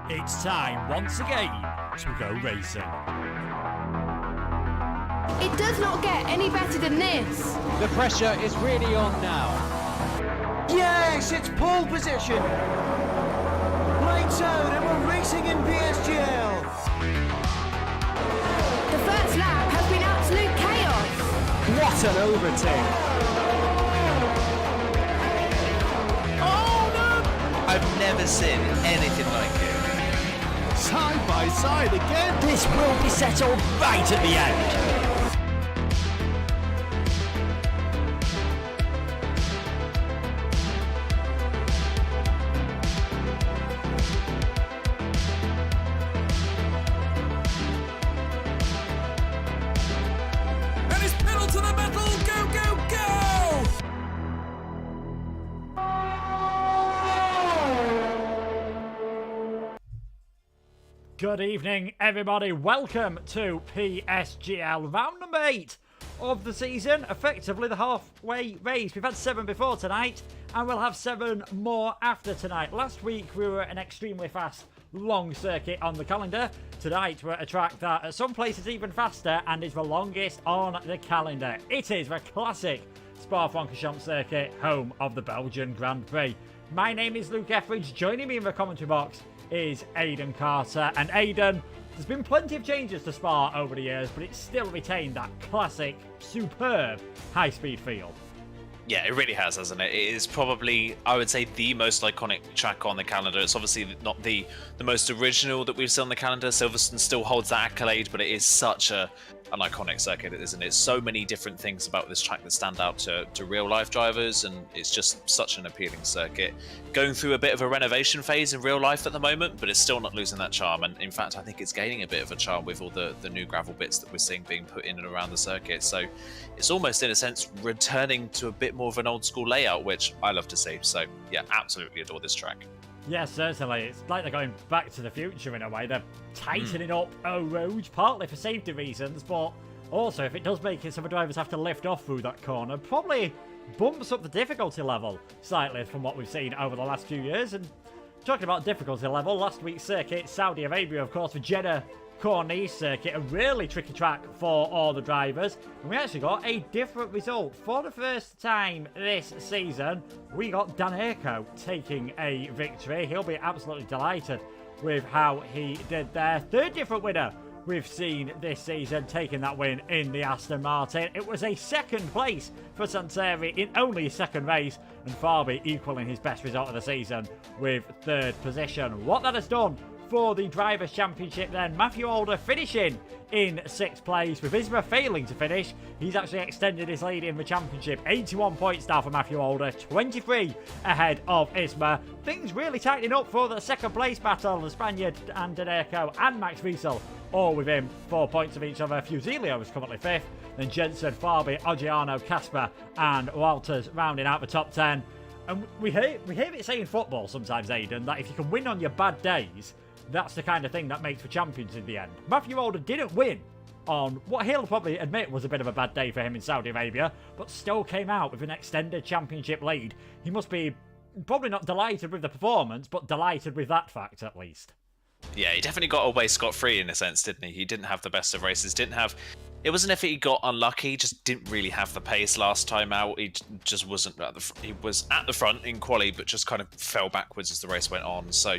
It's time once again to go racing. It does not get any better than this. The pressure is really on now. Yes, it's pole position. Lights out and we're racing in PSGL. The first lap has been absolute chaos. What an overtake. Oh no! I've never seen anything like it. Side by side again. This will be settled right at the end. Good evening, everybody. Welcome to PSGL round number 8 of the season. Effectively the halfway race. We've had 7 before tonight, and we'll have 7 more after tonight. Last week we were at an extremely fast long circuit on the calendar. Tonight we're at a track that at some places even faster and is the longest on the calendar. It is the classic Spa-Francorchamps circuit, home of the Belgian Grand Prix. My name is Luke Etheridge. Joining me in the commentary box is Aidan Carter. And Aidan, there's been plenty of changes to Spa over the years, but it's still retained that classic, superb high-speed feel. Yeah, it really has, hasn't it? It is probably, I would say, the most iconic track on the calendar. It's obviously not the most original that we've seen on the calendar. Silverstone still holds that accolade, but it is such an iconic circuit, isn't it? So many different things about this track that stand out to real-life drivers, and it's just such an appealing circuit. Going through a bit of a renovation phase in real life at the moment, but it's still not losing that charm. And in fact, I think it's gaining a bit of a charm with all the new gravel bits that we're seeing being put in and around the circuit. So it's almost, in a sense, returning to a bit more of an old school layout, which I love to see. So yeah, absolutely adore this track. Yeah, certainly. It's like they're going back to the future in a way. They're tightening up Eau Rouge, partly for safety reasons, but also if it does make it so the drivers have to lift off through that corner, probably bumps up the difficulty level slightly from what we've seen over the last few years. And talking about difficulty level, last week's circuit, Saudi Arabia, of course, the Jeddah Corniche circuit, a really tricky track for all the drivers, and we actually got a different result. For the first time this season, we got Dan Aiko taking a victory. He'll be absolutely delighted with how he did there. Third different winner we've seen this season taking that win in the Aston Martin. It was a second place for Santeri in only his second race, and Farby equaling his best result of the season with third position. What that has done for the Drivers' Championship then, Matthew Alder finishing in 6th place, with Isma failing to finish. He's actually extended his lead in the championship. 81 points now for Matthew Alder, 23 ahead of Isma. Things really tightening up for the second place battle. The Spaniard and Daneco and Max Wiesel all with him, 4 points of each other. Fusilio is currently 5th, then Jensen, Farby, Oggiano, Casper and Walters rounding out the top 10. And we hear it saying in football sometimes, Aidan, that if you can win on your bad days, that's the kind of thing that makes for champions in the end. Matthew Alder didn't win on what he'll probably admit was a bit of a bad day for him in Saudi Arabia, but still came out with an extended championship lead. He must be probably not delighted with the performance, but delighted with that fact at least. Yeah, he definitely got away scot-free in a sense, didn't he? He didn't have the best of races, it wasn't if he got unlucky, just didn't really have the pace last time out. He just wasn't he was at the front in quali, but just kind of fell backwards as the race went on. So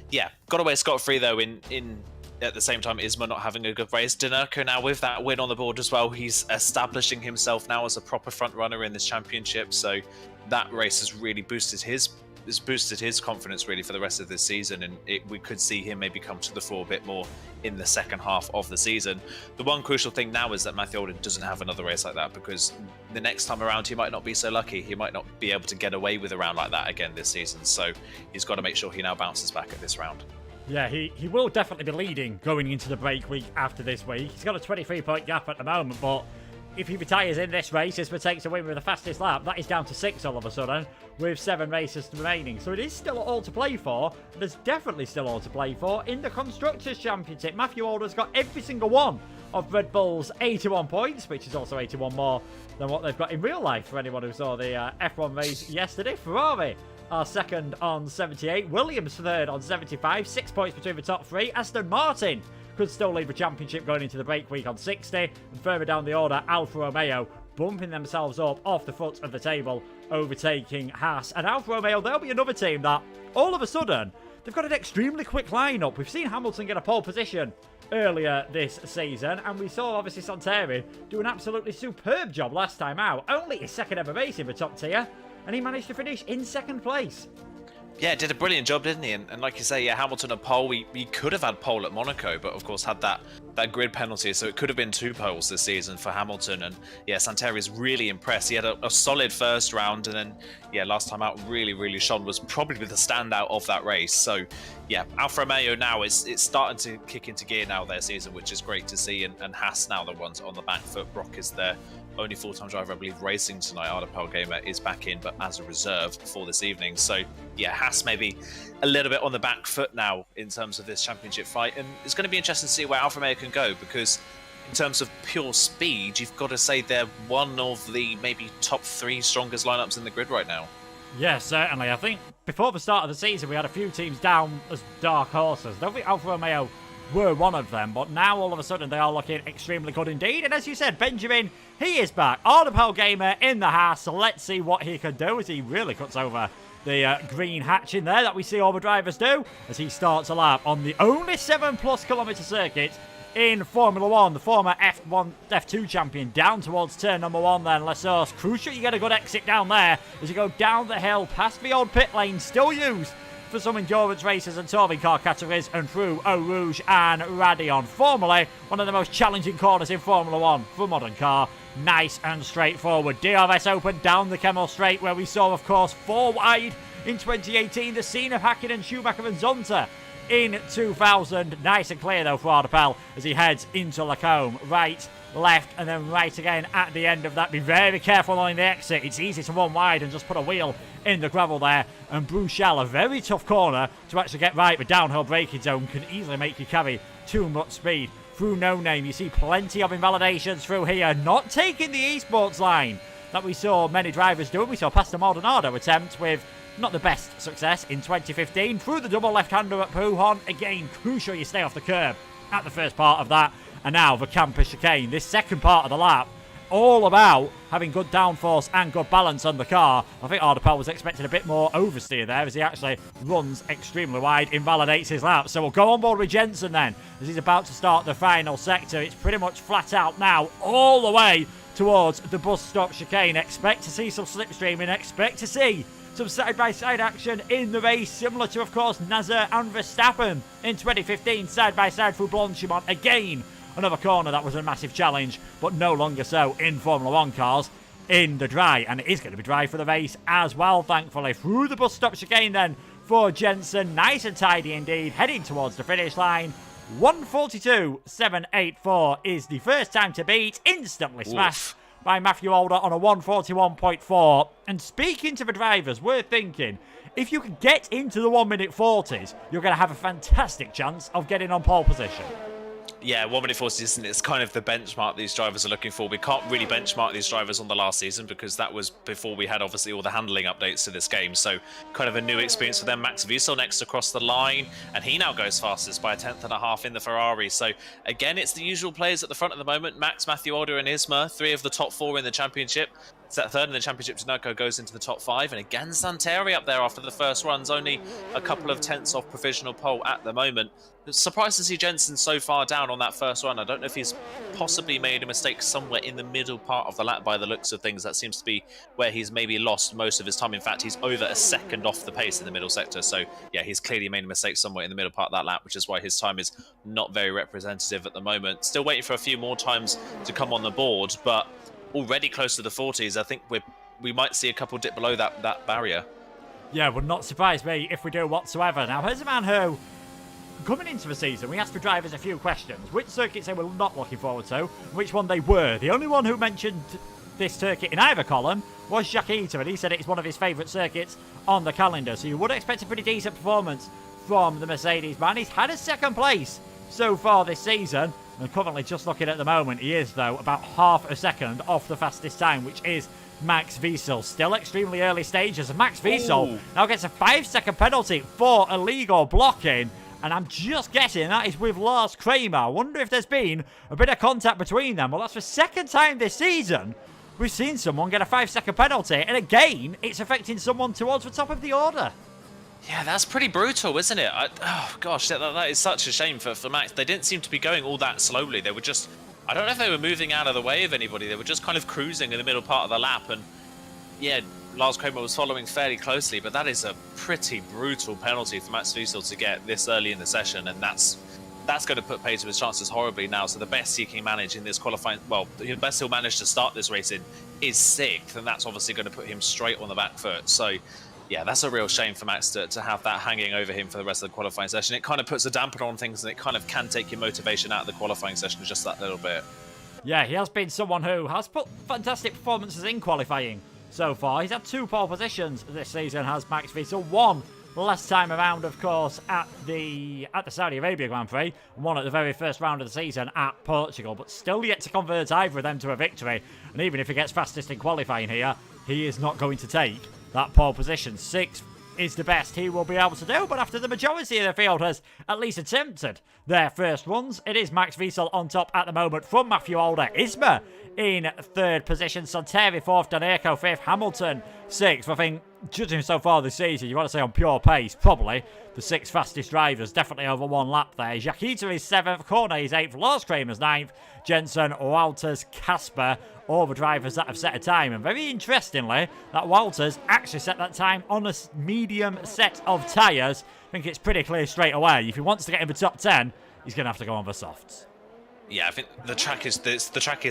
yeah, got away scot-free though in at the same time Isma not having a good race. Daneco now with that win on the board as well, he's establishing himself now as a proper front runner in this championship. So that race has really boosted his confidence really for the rest of this season, and we could see him maybe come to the fore a bit more in the second half of the season. The one crucial thing now is that Matthew Alden doesn't have another race like that, because the next time around he might not be so lucky. He might not be able to get away with a round like that again this season, so he's got to make sure he now bounces back at this round. Yeah, he will definitely be leading going into the break week after this week. He's got a 23-point gap at the moment, but if he retires in this race, Isma takes a win with the fastest lap. That is down to 6 all of a sudden, with 7 races remaining. So it is still all to play for. There's definitely still all to play for in the Constructors' Championship. Matthew Alder's got every single one of Red Bull's 81 points, which is also 81 more than what they've got in real life for anyone who saw the F1 race yesterday. Ferrari are second on 78. Williams third on 75. 6 points between the top 3. Aston Martin could still lead the championship going into the break week on 60. And further down the order, Alfa Romeo bumping themselves up off the foot of the table, overtaking Haas. And Alfa Romeo, they'll be another team that all of a sudden, they've got an extremely quick lineup. We've seen Hamilton get a pole position earlier this season, and we saw obviously Santeri do an absolutely superb job last time out. Only his second ever race in the top tier, and he managed to finish in 2nd place. Yeah, did a brilliant job, didn't he? And like you say, yeah, Hamilton a pole. We could have had pole at Monaco, but of course had that grid penalty, so it could have been 2 poles this season for Hamilton. And yeah, Santeri's really impressed. He had a solid first round, and then yeah, last time out really shone, was probably the standout of that race. So yeah, Alfa Romeo now it's starting to kick into gear now their season, which is great to see. And Haas now the ones on the back foot. Brock is their only full-time driver, I believe, racing tonight. Arda Pelgamer is back in, but as a reserve for this evening. So yeah, Haas maybe a little bit on the back foot now in terms of this championship fight, and it's going to be interesting to see where Alfa Romeo can go, because in terms of pure speed, you've got to say they're one of the maybe top 3 strongest lineups in the grid right now. Yeah, certainly. I think before the start of the season, we had a few teams down as dark horses. I don't think Alfa Romeo were one of them, but now all of a sudden they are looking extremely good indeed. And as you said, Benjamin, he is back. Arda Pelgamer in the Haas, so let's see what he can do as he really cuts over the green hatch in there that we see all the drivers do as he starts a lap on the only 7+ kilometre circuit in Formula 1. The former F2 champion down towards turn number 1 then. Lessos, crucial you get a good exit down there as you go down the hill past the old pit lane, still used for some endurance races and touring car categories, and through Eau Rouge and Radion. Formerly one of the most challenging corners in Formula 1 for a modern car. Nice and straightforward. DRS Open down the Kemmel Straight, where we saw, of course, 4 wide in 2018. The scene of Hakkinen, Schumacher and Zonta in 2000. Nice and clear, though, for Ardepel as he heads into Lacombe. Right, left, and then right again at the end of that. Be very careful on the exit. It's easy to run wide and just put a wheel in the gravel there. And Bruchel, a very tough corner to actually get right. The downhill braking zone can easily make you carry too much speed. Through No Name, you see plenty of invalidations through here. Not taking the esports line that we saw many drivers doing. We saw Pastor Maldonado attempt with not the best success in 2015. Through the double left-hander at Pujon. Again, crucial you stay off the curb at the first part of that. And now the campus chicane. This second part of the lap, all about having good downforce and good balance on the car. I think Ardepel was expecting a bit more oversteer there as he actually runs extremely wide, invalidates his lap. So we'll go on board with Jensen then as he's about to start the final sector. It's pretty much flat out now, all the way towards the bus stop chicane. Expect to see some slipstreaming, expect to see some side-by-side action in the race, similar to, of course, Nasser and Verstappen in 2015, side-by-side through Blanchimont. Again, another corner that was a massive challenge, but no longer so in Formula 1 cars in the dry. And it is going to be dry for the race as well, thankfully. Through the bus stop chicane then for Jensen. Nice and tidy indeed, heading towards the finish line. 1:42.784 is the first time to beat, instantly smashed by Matthew Alder on a 1:41.4. And speaking to the drivers, we're thinking, if you can get into the 1-minute 40s, you're going to have a fantastic chance of getting on pole position. Yeah, 1 minute 40, isn't it? It's kind of the benchmark these drivers are looking for. We can't really benchmark these drivers on the last season because that was before we had obviously all the handling updates to this game. So kind of a new experience for them. Max Wiesel next across the line, and he now goes fastest by 1.5 in the Ferrari. So again, it's the usual players at the front at the moment. Max, Matthew Alder and Isma, 3 of the top 4 in the championship. Third in the championship, Tsunoco goes into the top 5, and again Santeri up there after the first runs, only a couple of tenths off provisional pole at the moment. Surprised to see Jensen so far down on that first run. I don't know if he's possibly made a mistake somewhere in the middle part of the lap by the looks of things. That seems to be where he's maybe lost most of his time. In fact, he's over a second off the pace in the middle sector. So yeah, he's clearly made a mistake somewhere in the middle part of that lap, which is why his time is not very representative at the moment. Still waiting for a few more times to come on the board, but already close to the 40s. I think we might see a couple dip below that barrier. Yeah, would not surprise me if we do whatsoever. Now, here's a man who, coming into the season, we asked the drivers a few questions. Which circuits they were not looking forward to, which one they were. The only one who mentioned this circuit in either column was Jacques Ita, and he said it's one of his favourite circuits on the calendar. So you would expect a pretty decent performance from the Mercedes man. He's had a second place so far this season, and currently just looking at the moment, he is, though, about half a second off the fastest time, which is Max Wiesel. Still extremely early stages, and Max Wiesel now gets a 5-second penalty for illegal blocking. And I'm just guessing that is with Lars Kramer. I wonder if there's been a bit of contact between them. Well, that's the second time this season we've seen someone get a 5-second penalty. And again, it's affecting someone towards the top of the order. Yeah, that's pretty brutal, isn't it? Oh, gosh, that is such a shame for Max. They didn't seem to be going all that slowly. They were just, I don't know if they were moving out of the way of anybody. They were just kind of cruising in the middle part of the lap. And yeah, Lars Kramer was following fairly closely, but that is a pretty brutal penalty for Max Wiesel to get this early in the session. And that's going to put paid to his chances horribly now. So the best he can manage in this qualifying, well, the best he'll manage to start this race in is 6th. And that's obviously going to put him straight on the back foot. So yeah, that's a real shame for Max to have that hanging over him for the rest of the qualifying session. It kind of puts a damper on things, and it kind of can take your motivation out of the qualifying session just that little bit. Yeah, he has been someone who has put fantastic performances in qualifying so far. He's had 2 pole positions this season, has Max Wiesel. 1 last time around, of course, at the Saudi Arabia Grand Prix, and 1 at the very first round of the season at Portugal, but still yet to convert either of them to a victory. And even if he gets fastest in qualifying here, he is not going to take that pole position. 6th is the best he will be able to do, but after the majority of the field has at least attempted their first runs, it is Max Wiesel on top at the moment from Matthew Alder. Isma in third position. Santeri fourth, Daneco fifth, Hamilton sixth. I think, judging so far this season, you want to say on pure pace, probably the 6 fastest drivers, definitely over 1 lap there. Jakita is 7th, Cornet is 8th, Lars Kramer's 9th, Jensen, Wouters, Casper, all the drivers that have set a time. And very interestingly, that Wouters actually set that time on a medium set of tyres. I think it's pretty clear straight away. If he wants to get in the top 10, he's going to have to go on the softs. Yeah, I think the track is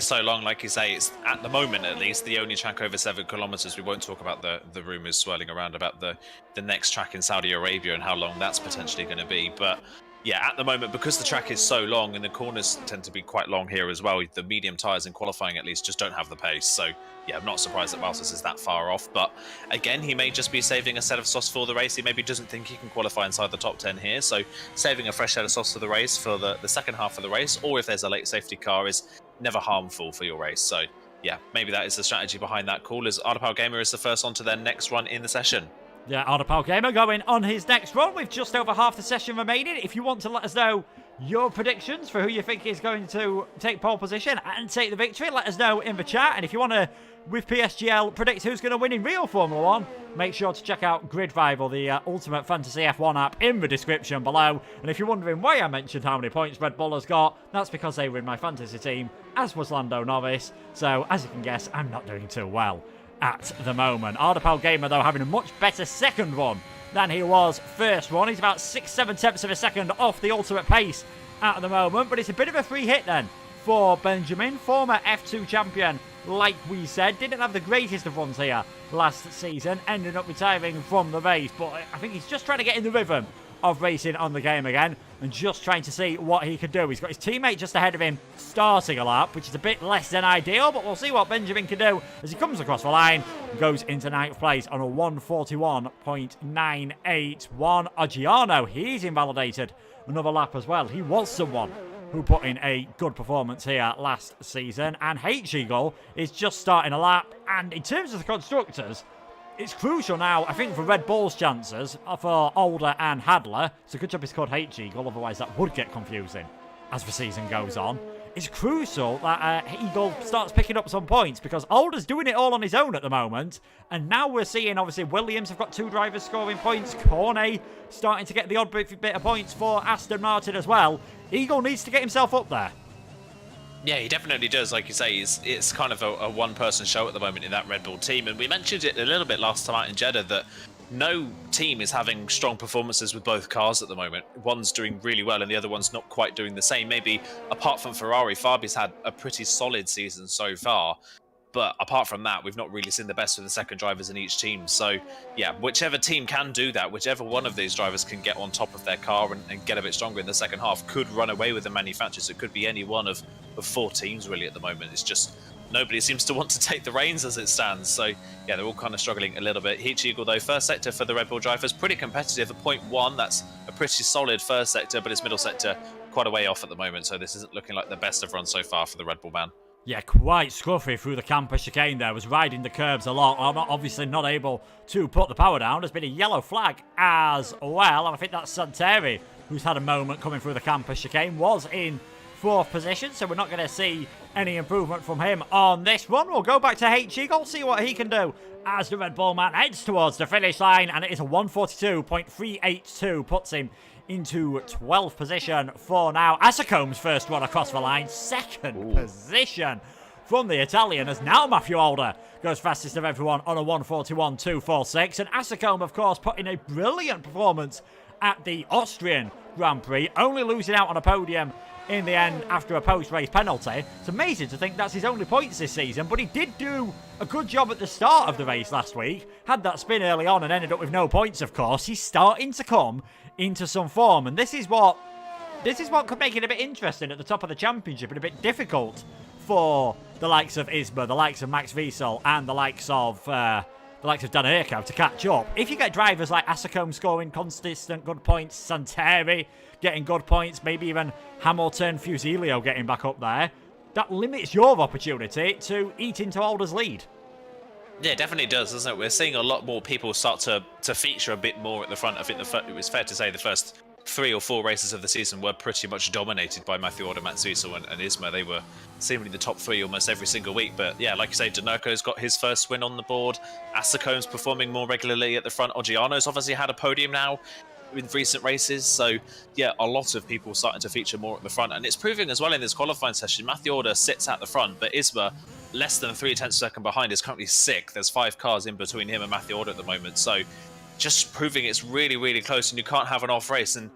so long, like you say, it's at the moment at least the only track over 7 kilometers. We won't talk about the rumors swirling around about the next track in Saudi Arabia and how long that's potentially going to be. But yeah, at the moment, because the track is so long and the corners tend to be quite long here as well, the medium tyres in qualifying at least just don't have the pace. So yeah, I'm not surprised that Valtters is that far off. But again, he may just be saving a set of softs for the race. He maybe doesn't think he can qualify inside the top 10 here. So saving a fresh set of softs for the race for the second half of the race, or if there's a late safety car, is never harmful for your race. So yeah, maybe that is the strategy behind that call, as Ardapal Gamer is the first on to their next run in the session. Yeah, Ardapal Gamer going on his next run with just over half the session remaining. If you want to let us know your predictions for who you think is going to take pole position and take the victory, let us know in the chat. And if you want to, with PSGL, predict who's going to win in real Formula 1, make sure to check out Grid Rival, the Ultimate Fantasy F1 app, in the description below. And if you're wondering why I mentioned how many points Red Bull has got, that's because they were in my fantasy team, as was Lando Norris. So, as you can guess, I'm not doing too well at the moment. Ardapal Gamer, though, having a much better second one than he was first one. He's about 6-7 tenths of a second off the ultimate pace at the moment, but it's a bit of a free hit then for Benjamin, former F2 champion. Like we said, didn't have the greatest of runs here last season, ended up retiring from the race, but I think he's just trying to get in the rhythm of racing on the game again and just trying to see what he can do. He's got his teammate just ahead of him starting a lap, which is a bit less than ideal, but we'll see what Benjamin can do as he comes across the line and goes into 9th place on a 1:41.981. Oggiano, he's invalidated another lap as well. He was someone who put in a good performance here last season, and H-Eagle is just starting a lap. And in terms of the constructors, it's crucial now, I think, for Red Bull's chances for Alder and Hadler. It's a good job it's called H-Eagle, otherwise that would get confusing as the season goes on. It's crucial that Eagle starts picking up some points, because Alder's doing it all on his own at the moment. And now we're seeing, obviously, Williams have got 2 drivers scoring points. Cornet starting to get the odd bit of points for Aston Martin as well. Eagle needs to get himself up there. Yeah, he definitely does. Like you say, it's kind of a one-person show at the moment in that Red Bull team. And we mentioned it a little bit last time out in Jeddah that no team is having strong performances with both cars at the moment. One's doing really well and the other one's not quite doing the same. Maybe apart from Ferrari, Fabi's had a pretty solid season so far. But apart from that, we've not really seen the best of the second drivers in each team. So, yeah, whichever team can do that, whichever one of these drivers can get on top of their car and get a bit stronger in the second half, could run away with the manufacturers. It could be any one of 4 teams, really, at the moment. It's just nobody seems to want to take the reins as it stands. So, yeah, they're all kind of struggling a little bit. H-Eagle, though, first sector for the Red Bull drivers, pretty competitive at 0.1. That's a pretty solid first sector, but his middle sector quite a way off at the moment. So this isn't looking like the best of runs so far for the Red Bull man. Yeah, quite scruffy through the camper chicane there. Was riding the curbs a lot. I'm obviously not able to put the power down. There's been a yellow flag as well. And I think that's Santeri, who's had a moment coming through the camper chicane, was in 4th position. So we're not going to see any improvement from him on this run. We'll go back to H-Eagle, see what he can do as the Red Bull man heads towards the finish line. And it is a 1:42.382, puts him into 12th position for now. Assacomb's first run across the line, 2nd position from the Italian, as now Matthew Alder goes fastest of everyone on a 1:41.246. And Assacombe, of course, put in a brilliant performance at the Austrian Grand Prix, only losing out on a podium in the end after a post-race penalty. It's amazing to think that's his only points this season, but he did do a good job at the start of the race last week. Had that spin early on and ended up with no points, of course. He's starting to come into some form, and this is what could make it a bit interesting at the top of the championship and a bit difficult for the likes of Isma, the likes of Max Wiesel, and the likes of Dan Urko to catch up. If you get drivers like Assacombe scoring consistent good points, Santeri getting good points, maybe even Hamilton, Fusilio getting back up there, that limits your opportunity to eat into Alder's lead. Yeah, it definitely does, doesn't it? We're seeing a lot more people start to feature a bit more at the front. I think it was fair to say the first 3 or 4 races of the season were pretty much dominated by Matthew Alder, Max Wiesel, and Isma. They were seemingly the top 3 almost every single week. But yeah, like you say, Danerco's got his first win on the board. Asacone's performing more regularly at the front. Oggiano's obviously had a podium now in recent races. So yeah, a lot of people starting to feature more at the front. And it's proving as well in this qualifying session. Matthew Alder sits at the front, but Isma, less than 3/10 of a second behind, is currently 6th. There's 5 cars in between him and Matthew Alder at the moment. So just proving it's really, really close, and you can't have an off race. And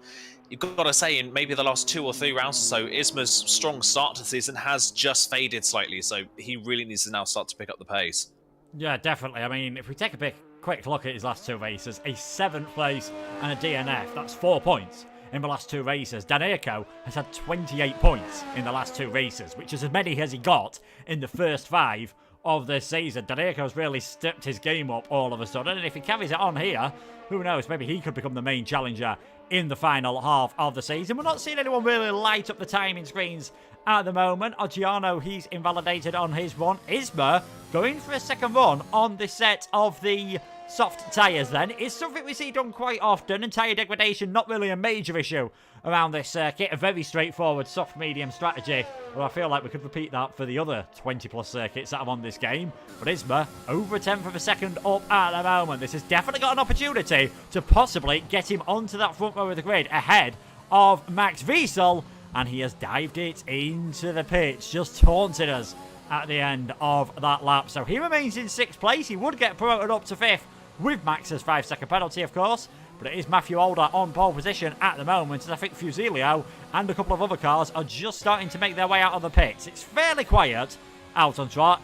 you've got to say, in maybe the last 2 or 3 rounds or so, Isma's strong start to the season has just faded slightly. So he really needs to now start to pick up the pace. Yeah, definitely. I mean, if we take a quick look at his last 2 races, a 7th place and a DNF, that's 4 points in the last 2 races. Danerco has had 28 points in the last 2 races, which is as many as he got in the first 5 of this season. Danerco's really stepped his game up all of a sudden, and if he carries it on here, who knows, maybe he could become the main challenger in the final half of the season. We're not seeing anyone really light up the timing screens at the moment. Oggiano, he's invalidated on his run. Isma going for a second run on this set of the soft tyres then is something we see done quite often, and tyre degradation not really a major issue around this circuit. A very straightforward soft medium strategy. Well, I feel like we could repeat that for the other 20 plus circuits that are on this game. But Isma over 1/10 of a second up at the moment. This has definitely got an opportunity to possibly get him onto that front row of the grid ahead of Max Wiesel, and he has dived it into the pitch, just taunted us at the end of that lap. So he remains in 6th place. He would get promoted up to 5th with Max's 5-second penalty, of course. But it is Matthew Alder on pole position at the moment, and I think Fusilio and a couple of other cars are just starting to make their way out of the pits. It's fairly quiet out on track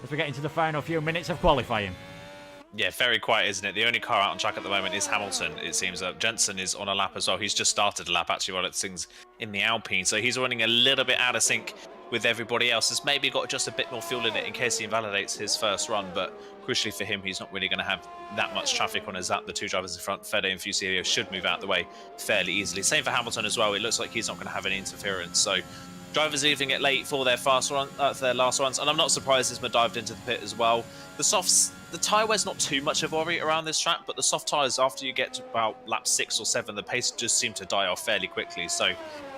as we get into the final few minutes of qualifying. Yeah, very quiet, isn't it? The only car out on track at the moment is Hamilton, it seems. Jensen is on a lap as well. He's just started a lap, actually, while it's things in the Alpine. So he's running a little bit out of sync with everybody else. Has maybe got just a bit more fuel in it in case he invalidates his first run. But crucially for him, he's not really going to have that much traffic on his lap. The 2 drivers in front, Fede and Fusilio, should move out of the way fairly easily. Same for Hamilton as well. It looks like he's not going to have any interference. So drivers leaving it late for their their last runs, and I'm not surprised Isma dived into the pit as well. The tyre wear's not too much of a worry around this track, but the soft tyres, after you get to about lap 6 or 7, the pace just seems to die off fairly quickly. So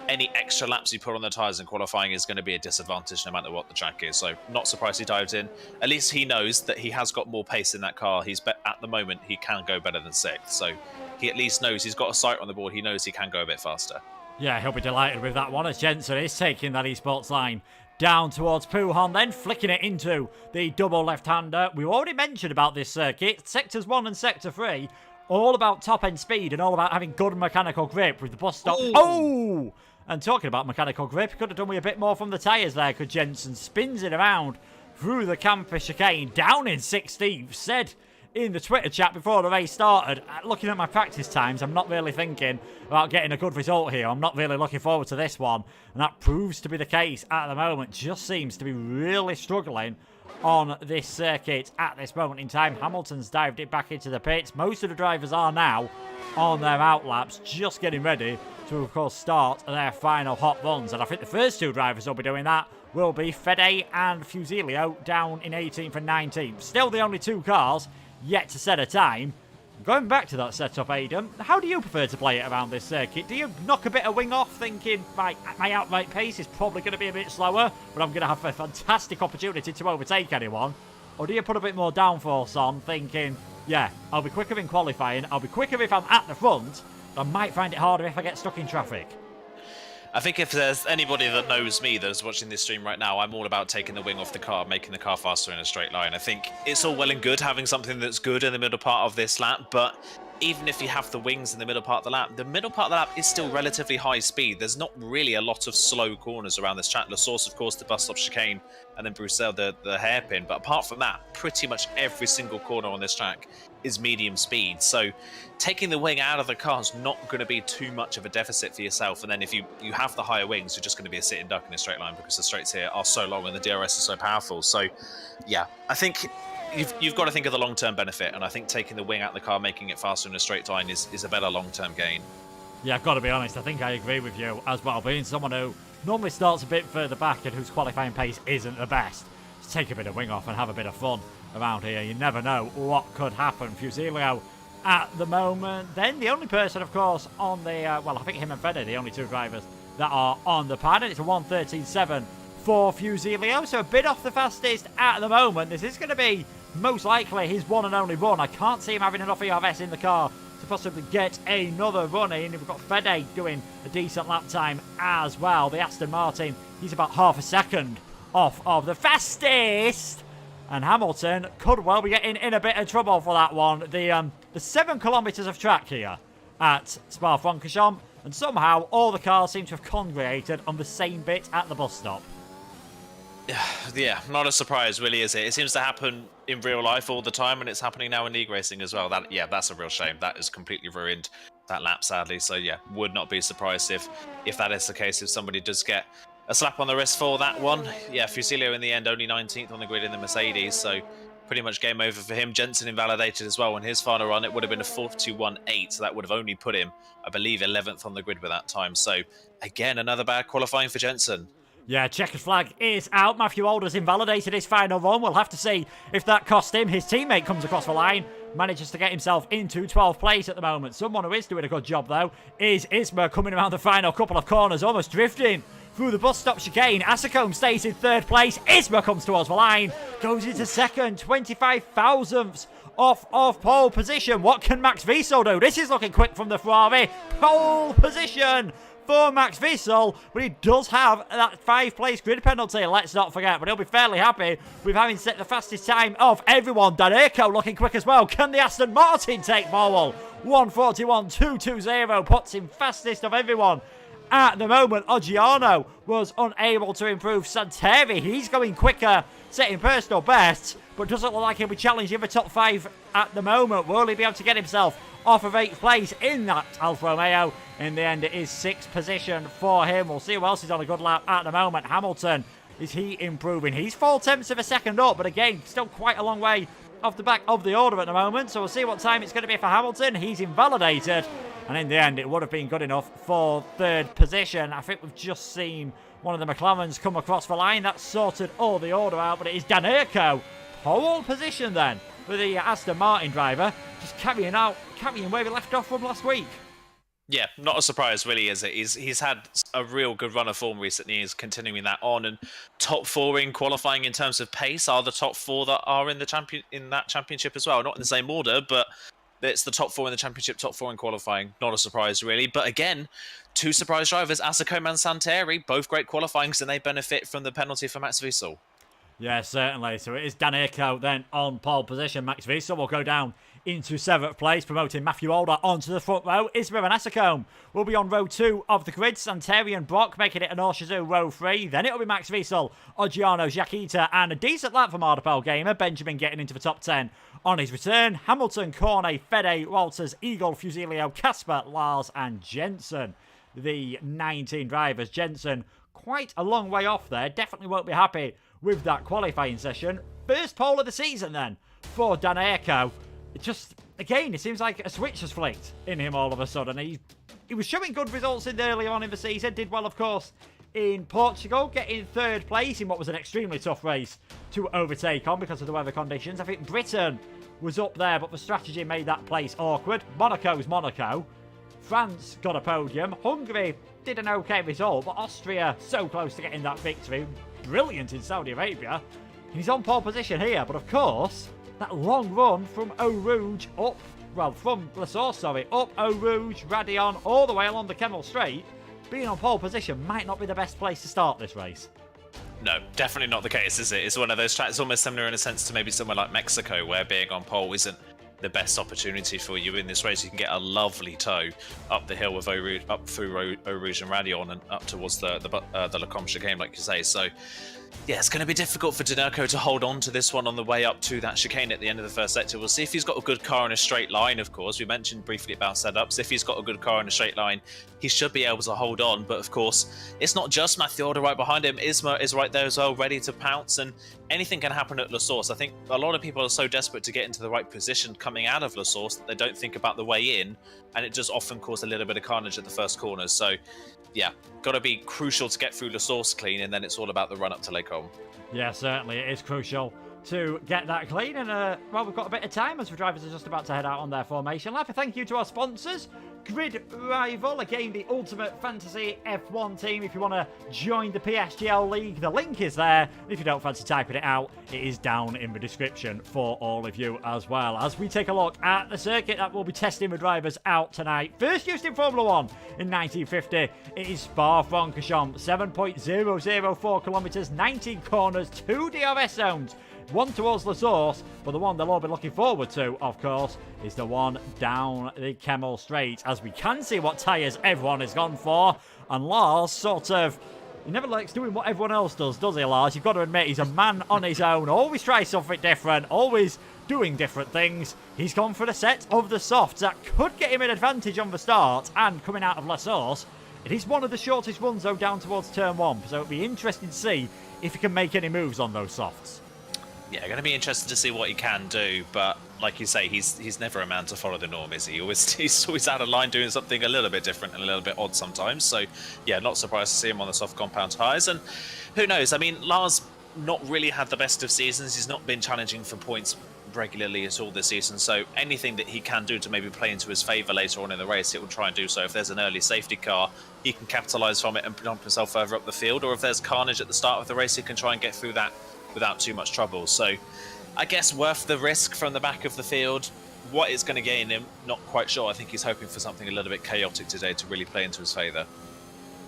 any extra laps you put on the tyres in qualifying is going to be a disadvantage no matter what the track is. So not surprised he dived in. At least he knows that he has got more pace in that car. At the moment, he can go better than 6th. So he at least knows he's got a sight on the board. He knows he can go a bit faster. Yeah, he'll be delighted with that one as Jensen is taking that esports line down towards Pujon, then flicking it into the double left-hander. We already mentioned about this circuit. Sectors 1 and Sector 3, all about top-end speed and all about having good mechanical grip with the bus stop. Ooh. Oh! And talking about mechanical grip, could have done with a bit more from the tyres there, because Jensen spins it around through the campus chicane, down in 16th. Said in the Twitter chat before the race started, looking at my practice times, I'm not really thinking about getting a good result here. I'm not really looking forward to this one. And that proves to be the case at the moment. Just seems to be really struggling on this circuit at this moment in time. Hamilton's dived it back into the pits. Most of the drivers are now on their outlaps, just getting ready to, of course, start their final hot runs. And I think the first 2 drivers will be doing that will be Fede and Fusilio down in 18th and 19th. Still the only 2 cars yet to set a time. Going back to that setup, Aidan, how do you prefer to play it around this circuit? Do you knock a bit of wing off, thinking my outright pace is probably going to be a bit slower, but I'm going to have a fantastic opportunity to overtake anyone? Or do you put a bit more downforce on, thinking, yeah, I'll be quicker in qualifying, I'll be quicker if I'm at the front, but I might find it harder if I get stuck in traffic? I think if there's anybody that knows me that's watching this stream right now, I'm all about taking the wing off the car, making the car faster in a straight line. I think it's all well and good having something that's good in the middle part of this lap, but even if you have the wings in the middle part of the middle part of the lap is still relatively high speed. There's not really a lot of slow corners around this track. La Source, of course, the bus stop chicane, and then Bruxelles, the hairpin. But apart from that, pretty much every single corner on this track is medium speed. So taking the wing out of the car is not going to be too much of a deficit for yourself. And then if you have the higher wings, you're just going to be a sitting duck in a straight line because the straights here are so long and the DRS is so powerful. So yeah, I think you've got to think of the long-term benefit, and I think taking the wing out of the car, making it faster in a straight line is a better long-term gain. Yeah, I've got to be honest, I think I agree with you as well. Being someone who normally starts a bit further back and whose qualifying pace isn't the best, just take a bit of wing off and have a bit of fun around here. You never know what could happen. Fusilio at the moment. Then the only person, of course, on the, well, I think him and Fede are the only two drivers that are on the pad, and it's a 1:13.7 for Fusilio, so a bit off the fastest at the moment. This is going to be most likely his one and only run. I can't see him having enough ERS in the car to possibly get another run in. We've got Fede doing a decent lap time as well. The Aston Martin, he's about half a second off of the fastest. And Hamilton could well be getting in a bit of trouble for that one. The 7 kilometres of track here at Spa-Francorchamps, and somehow all the cars seem to have congregated on the same bit at the bus stop. Yeah, not a surprise, really, is it? It seems to happen in real life all the time, and it's happening now in league racing as well. That's a real shame. That has completely ruined that lap, sadly. So yeah, would not be surprised if that is the case. If somebody does get a slap on the wrist for that one. Yeah, Fusilio in the end only 19th on the grid in the Mercedes, so pretty much game over for him. Jensen invalidated as well in his final run. It would have been a 4:21.8, so that would have only put him, I believe, 11th on the grid with that time. So again, another bad qualifying for Jensen. Yeah, checkered flag is out. Matthew Alder's invalidated his final run. We'll have to see if that cost him. His teammate comes across the line, manages to get himself into 12th place at the moment. Someone who is doing a good job, though, is Isma, coming around the final couple of corners, almost drifting through the bus stop chicane. Asacombe stays in 3rd place. Isma comes towards the line, goes into 2nd, 25 thousandths off of pole position. What can Max Wiesel do? This is looking quick from the Ferrari. Pole position for Max Wiesel, but he does have that 5th-place grid penalty, let's not forget, but he'll be fairly happy with having set the fastest time of everyone. Danurco looking quick as well. Can the Aston Martin take Morwell? 1:41.220 puts him fastest of everyone. At the moment, Oggiano was unable to improve. Santeri, he's going quicker, setting personal bests, but doesn't look like he'll be challenging the top 5 at the moment. Will he be able to get himself off of 8th place in that Alfa Romeo? In the end, it is 6th position for him. We'll see who else is on a good lap at the moment. Hamilton, is he improving? He's 4/10 of a second up, but again, still quite a long way off the back of the order at the moment. So we'll see what time it's going to be for Hamilton. He's invalidated, and in the end, it would have been good enough for 3rd position. I think we've just seen one of the McLarens come across the line. That sorted all the order out, but it is Danurco. Pole position then for the Aston Martin driver, just carrying where we left off from last week. Yeah, not a surprise, really, is it? He's had a real good run of form recently. He's continuing that on, and top 4 in qualifying in terms of pace are the top 4 that are in the championship as well. Not in the same order, but it's the top 4 in the championship, top 4 in qualifying. Not a surprise, really. But again, 2 surprise drivers, Asacombe and Santeri, both great qualifyings, and they benefit from the penalty for Max Wiesel. Yeah, certainly. So it is Danurco then on pole position. Max Wiesel will go down into 7th place, promoting Matthew Alder onto the front row. Isma and Asacombe will be on row 2 of the grid. Santeri and Brock making it an Orshazu row 3. Then it'll be Max Wiesel, Oggiano, Jaquita, and a decent lap for Mardapel Gamer. Benjamin getting into the top 10 on his return. Hamilton, Cornet, Fede, Walters, Eagle, Fusilio, Casper, Lars, and Jensen. The 19 drivers. Jensen quite a long way off there. Definitely won't be happy with that qualifying session. First pole of the season then for Danurco. It just, again, it seems like a switch has flicked in him all of a sudden. He was showing good results earlier on in the season. Did well, of course, in Portugal, getting 3rd place in what was an extremely tough race to overtake on because of the weather conditions. I think Britain was up there, but the strategy made that place awkward. Monaco's Monaco. France got a podium. Hungary did an okay result, but Austria so close to getting that victory. Brilliant in Saudi Arabia. He's on pole position here, but of course, that long run from Eau Rouge up, well, from La Source, sorry, up Eau Rouge, Radion, all the way along the Kemmel Straight, being on pole position might not be the best place to start this race. No, definitely not the case, is it? It's one of those tracks almost similar in a sense to maybe somewhere like Mexico, where being on pole isn't the best opportunity for you in this race. You can get a lovely tow up the hill with up through Eau Rouge and Radion and up towards the Lecombe chicane, like you say. So yeah, it's going to be difficult for Danurco to hold on to this one on the way up to that chicane at the end of the first sector. We'll see if he's got a good car in a straight line, of course. We mentioned briefly about setups. If he's got a good car in a straight line, he should be able to hold on. But of course, it's not just Matthew Alder right behind him. Isma is right there as well, ready to pounce, and anything can happen at La Source. I think a lot of people are so desperate to get into the right position coming out of La Source that they don't think about the way in, and it just often causes a little bit of carnage at the first corners. So yeah, got to be crucial to get through La Source clean, and then it's all about the run up to Lecombe. Yeah, certainly it is crucial to get that clean. And, well, we've got a bit of time as the drivers are just about to head out on their formation lap. A thank you to our sponsors, Grid Rival, again, the ultimate fantasy F1 team. If you want to join the PSGL League, the link is there. If you don't fancy typing it out, it is down in the description for all of you as well. As we take a look at the circuit that will be testing the drivers out tonight. First used in Formula 1 in 1950, it is Spa-Francorchamps. 7.004 kilometres, 19 corners, 2 DRS zones. One towards La Source, but the one they'll all be looking forward to, of course, is the one down the Kemmel Straight. As we can see what tyres everyone has gone for, and Lars sort of... He never likes doing what everyone else does he, Lars? You've got to admit, he's a man on his own. Always tries something different, always doing different things. He's gone for the set of the softs that could get him an advantage on the start, and coming out of La Source, it is one of the shortest runs, though, down towards turn 1, so it'll be interesting to see if he can make any moves on those softs. Yeah, going to be interested to see what he can do, but like you say, he's never a man to follow the norm, is he? He's always out of line doing something a little bit different and a little bit odd sometimes. So, yeah, not surprised to see him on the soft compound tyres. And who knows? I mean, Lars not really had the best of seasons. He's not been challenging for points regularly at all this season. So anything that he can do to maybe play into his favour later on in the race, it will try and do so. If there's an early safety car, he can capitalise from it and dump himself further up the field. Or if there's carnage at the start of the race, he can try and get through that without too much trouble. So I guess worth the risk from the back of the field. What it's going to gain him, not quite sure. I think he's hoping for something a little bit chaotic today to really play into his favour.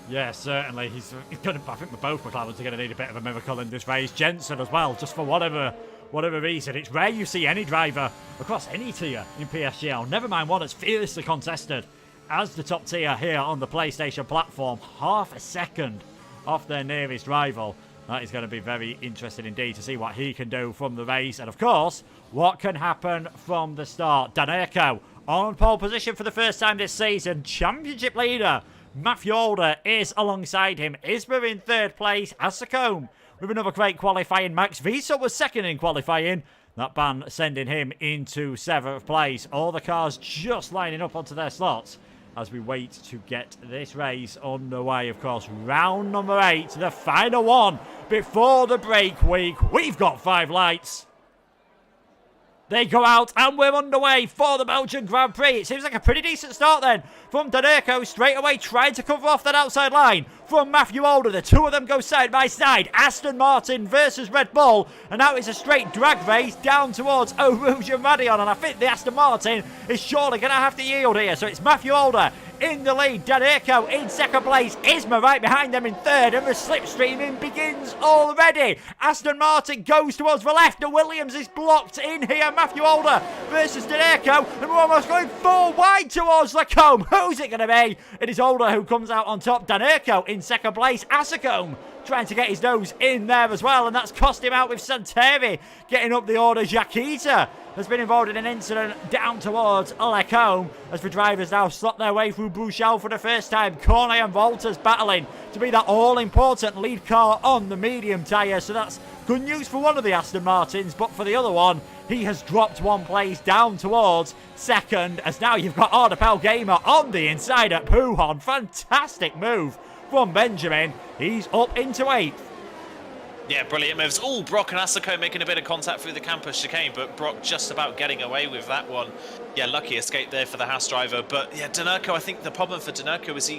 Yeah, certainly. He's going to, I think both McLarens are going to need a bit of a miracle in this race. Jensen as well, just for whatever reason. It's rare you see any driver across any tier in PSGL, never mind one that's fiercely contested as the top tier here on the PlayStation platform, half a second off their nearest rival. That is going to be very interesting indeed to see what he can do from the race. And of course, what can happen from the start. Daneco on pole position for the first time this season. Championship leader Matthew Alder is alongside him. Isma in third place. Asacombe with another great qualifying. Max Wiesel was second in qualifying. That ban sending him into 7th place. All the cars just lining up onto their slots as we wait to get this race underway. Of course, round number 8, the final one before the break week. We've got 5 lights. They go out and we're underway for the Belgian Grand Prix. It seems like a pretty decent start then from Daneco, straight away trying to cover off that outside line from Matthew Alder. The two of them go side by side. Aston Martin versus Red Bull. And now it's a straight drag race down towards Eau Rouge and Radion. And I think the Aston Martin is surely going to have to yield here. So it's Matthew Alder in the lead. Daneco in second place. Isma right behind them in third. And the slipstreaming begins already. Aston Martin goes towards the left. The Williams is blocked in here. Matthew Alder versus Daneco. And we're almost going 4 wide towards Lacombe. Who's it going to be? It is Alder who comes out on top. Daneco in second place. Asacombe trying to get his nose in there as well. And that's cost him out with Santeri getting up the order. Jaquita has been involved in an incident down towards Lacombe as the drivers now slot their way through Bruchel for the first time. Cornet and Walters battling to be that all-important lead car on the medium tyre. So that's good news for one of the Aston Martins, but for the other one, he has dropped 1 place down towards second, as now you've got Ardapel Gamer on the inside at Pujon. Fantastic move from Benjamin. He's up into 8th. Yeah, brilliant moves. Oh, Brock and Asako making a bit of contact through the campus chicane, but Brock just about getting away with that one. Yeah, lucky escape there for the Haas driver. But yeah, Daneco, I think the problem for Daneco is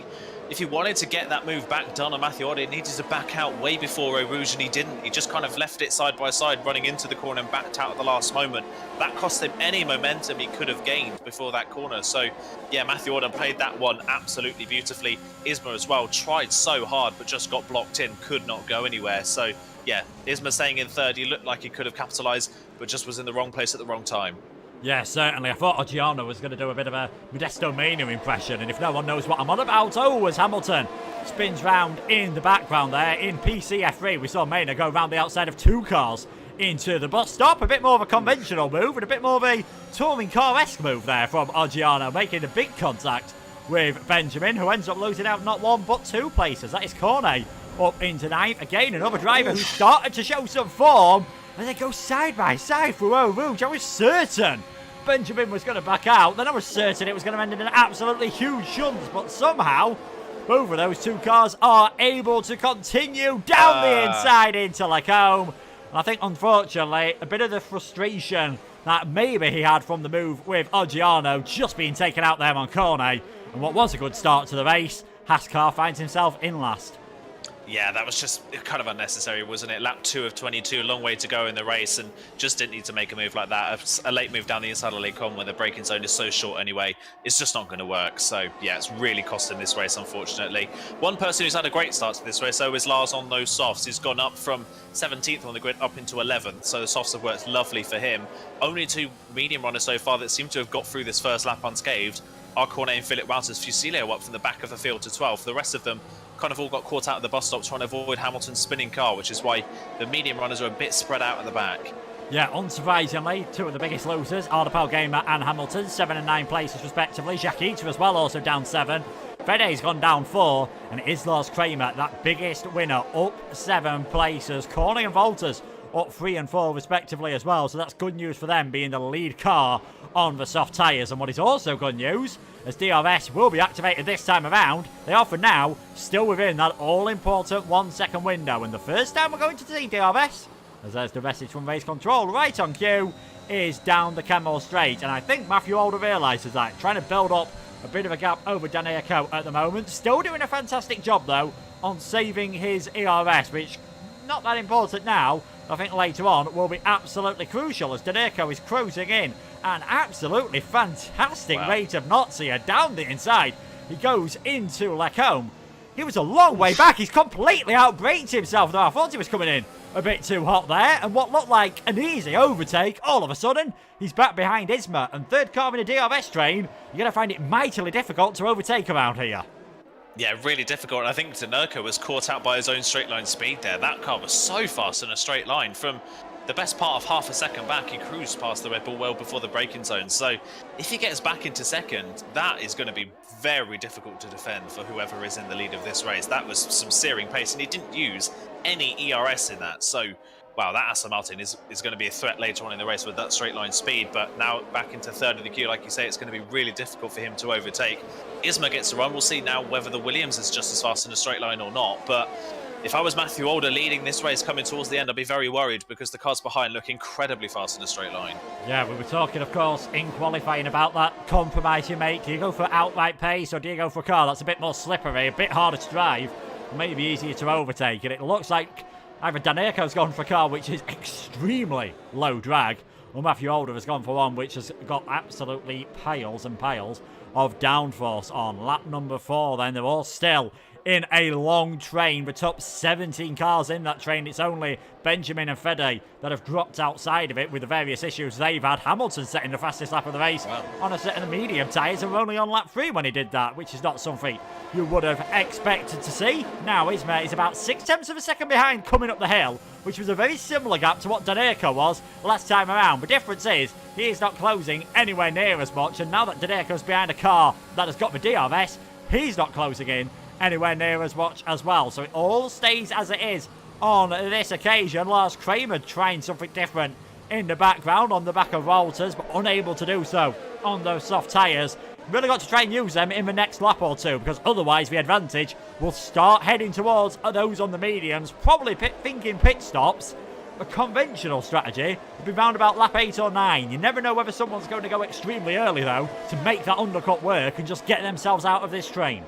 if he wanted to get that move back done on Matthew Alder, he needed to back out way before Eau Rouge, and he didn't. He just kind of left it side by side, running into the corner and backed out at the last moment. That cost him any momentum he could have gained before that corner. So yeah, Matthew Alder played that one absolutely beautifully. Isma as well tried so hard, but just got blocked in, could not go anywhere. So yeah, Isma staying in third, he looked like he could have capitalised, but just was in the wrong place at the wrong time. Yeah, certainly. I thought Oggiano was going to do a bit of a Modesto Mania impression, and if no one knows what I'm on about, as Hamilton spins round in the background there in PCF3. We saw Mania go round the outside of 2 cars into the bus stop. A bit more of a conventional move and a bit more of a touring car-esque move there from Oggiano, making a big contact with Benjamin, who ends up losing out not 1 but 2 places. That is Cornet up into 9th. Again, another driver who started to show some form. And they go side by side through Eau Rouge. I was certain Benjamin was going to back out. Then I was certain it was going to end in an absolutely huge shunt. But somehow, both of those 2 cars are able to continue down the inside into Lacombe. And I think, unfortunately, a bit of the frustration that maybe he had from the move with Oggiano just being taken out there on Cornet. And what was a good start to the race, Haskar finds himself in last. Yeah, that was just kind of unnecessary, wasn't it? Lap 2 of 22, a long way to go in the race, and just didn't need to make a move like that. A late move down the inside of Lake Con when the braking zone is so short anyway, it's just not going to work. So, yeah, it's really cost him this race, unfortunately. One person who's had a great start to this race, though, is Lars on those softs. He's gone up from 17th on the grid up into 11th, so the softs have worked lovely for him. Only 2 medium runners so far that seem to have got through this first lap unscathed are Cornet and Philip Wouters. Fusilio up from the back of the field to 12th. The rest of them kind of all got caught out at the bus stop trying to avoid Hamilton's spinning car, which is why the medium runners are a bit spread out at the back. Yeah, unsurprisingly, 2 of the biggest losers, Ardapal Gamer and Hamilton, 7 and 9 places respectively. Jacquita as well, also down 7. Fede's gone down 4, and Islas Kramer, that biggest winner, up 7 places. Corney and Volters up 3 and 4 respectively as well, so that's good news for them being the lead car on the soft tyres. And what is also good news, as DRS will be activated this time around, they are for now still within that all-important 1 second window. And the first time we're going to see DRS, as there's the message from race control right on cue, is down the Kemmel Straight. And I think Matthew Alder realises that, trying to build up a bit of a gap over Daneco at the moment. Still doing a fantastic job though on saving his ERS, which not that important now. I think later on will be absolutely crucial as Daneco is cruising in. An absolutely fantastic rate of knots here down the inside. He goes into Lacombe. He was a long way back. He's completely outbraked himself though. I thought he was coming in a bit too hot there. And what looked like an easy overtake, all of a sudden, he's back behind Isma. And third car in a DRS train, you're going to find it mightily difficult to overtake around here. Yeah, really difficult. I think Daneco was caught out by his own straight line speed there. That car was so fast in a straight line. From the best part of half a second back, he cruised past the Red Bull well before the braking zone. So if he gets back into second, that is going to be very difficult to defend for whoever is in the lead of this race. That was some searing pace, and he didn't use any ERS in that. So, wow, that Aston Martin is going to be a threat later on in the race with that straight line speed. But now back into third of the queue, like you say, it's going to be really difficult for him to overtake. Isma gets to run. We'll see now whether the Williams is just as fast in a straight line or not. But if I was Matthew Alder leading this race coming towards the end, I'd be very worried because the cars behind look incredibly fast in a straight line. Yeah, we were talking, of course, in qualifying about that compromise you make. Do you go for outright pace or do you go for a car that's a bit more slippery, a bit harder to drive, maybe easier to overtake? And it looks like either Daneco's gone for a car which is extremely low drag, or Matthew Alder has gone for one which has got absolutely piles and piles of downforce on. Lap number 4 then, they're all still in a long train. The top 17 cars in that train, it's only Benjamin and Fede that have dropped outside of it with the various issues they've had. Hamilton setting the fastest lap of the race on a set of the medium tyres, and we're only on lap 3 when he did that, which is not something you would have expected to see. Now Isma is about 0.6 of a second behind coming up the hill, which was a very similar gap to what Daneco was last time around. The difference is he is not closing anywhere near as much, and now that Daneco's behind a car that has got the DRS, he's not closing in anywhere near as much as well. So it all stays as it is on this occasion. Lars Kramer trying something different in the background on the back of Walters, but unable to do so on those soft tyres. Really got to try and use them in the next lap or two, because otherwise the advantage will start heading towards those on the mediums, probably thinking pit stops. A conventional strategy would be round about lap 8 or 9. You never know whether someone's going to go extremely early though to make that undercut work and just get themselves out of this train.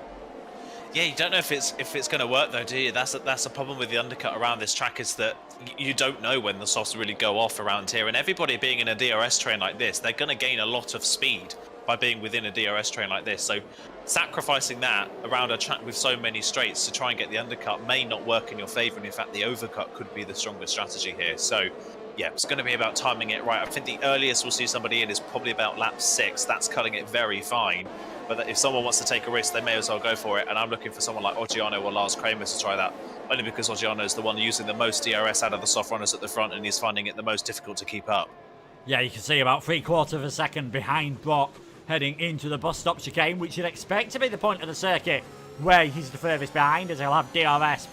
Yeah, you don't know if it's going to work though, do you? That's a problem with the undercut around this track, is that you don't know when the softs really go off around here. And everybody being in a DRS train like this, they're going to gain a lot of speed by being within a DRS train like this. So sacrificing that around a track with so many straights to try and get the undercut may not work in your favour. And in fact, the overcut could be the stronger strategy here. So yeah, it's going to be about timing it right. I think the earliest we'll see somebody in is probably about lap 6. That's cutting it very fine. But if someone wants to take a risk, they may as well go for it. And I'm looking for someone like Oggiano or Lars Kramer to try that, only because Oggiano is the one using the most DRS out of the soft runners at the front, and he's finding it the most difficult to keep up. Yeah, you can see about 3/4 of a second behind Brock heading into the bus stop chicane, which you'd expect to be the point of the circuit where he's the furthest behind, as he'll have DRS,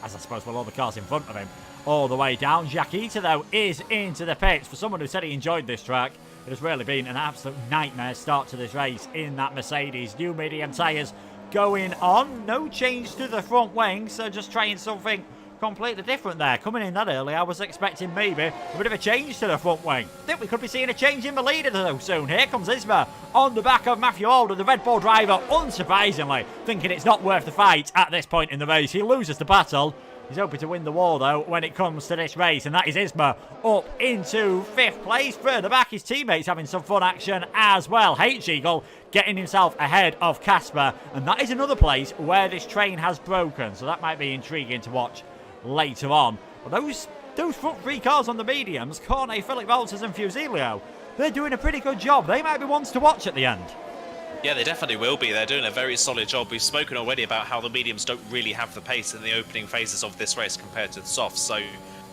as I suppose will all the cars in front of him, all the way down. Jacquita, though, is into the pits. For someone who said he enjoyed this track, it has really been an absolute nightmare start to this race in that Mercedes. New medium tyres going on. No change to the front wing, so just trying something completely different there. Coming in that early, I was expecting maybe a bit of a change to the front wing. I think we could be seeing a change in the leader though soon. Here comes Isma on the back of Matthew Alder, the Red Bull driver, unsurprisingly, thinking it's not worth the fight at this point in the race. He loses the battle. He's hoping to win the war, though, when it comes to this race, and that is Isma up into 5th place. Further back, his teammates having some fun action as well. H-Eagle getting himself ahead of Casper, and that is another place where this train has broken, so that might be intriguing to watch later on. But those front 3 cars on the mediums, Cornet, Philip Walters and Fusilio, they're doing a pretty good job. They might be ones to watch at the end. Yeah, they definitely will be. They're doing a very solid job. We've spoken already about how the mediums don't really have the pace in the opening phases of this race compared to the softs. So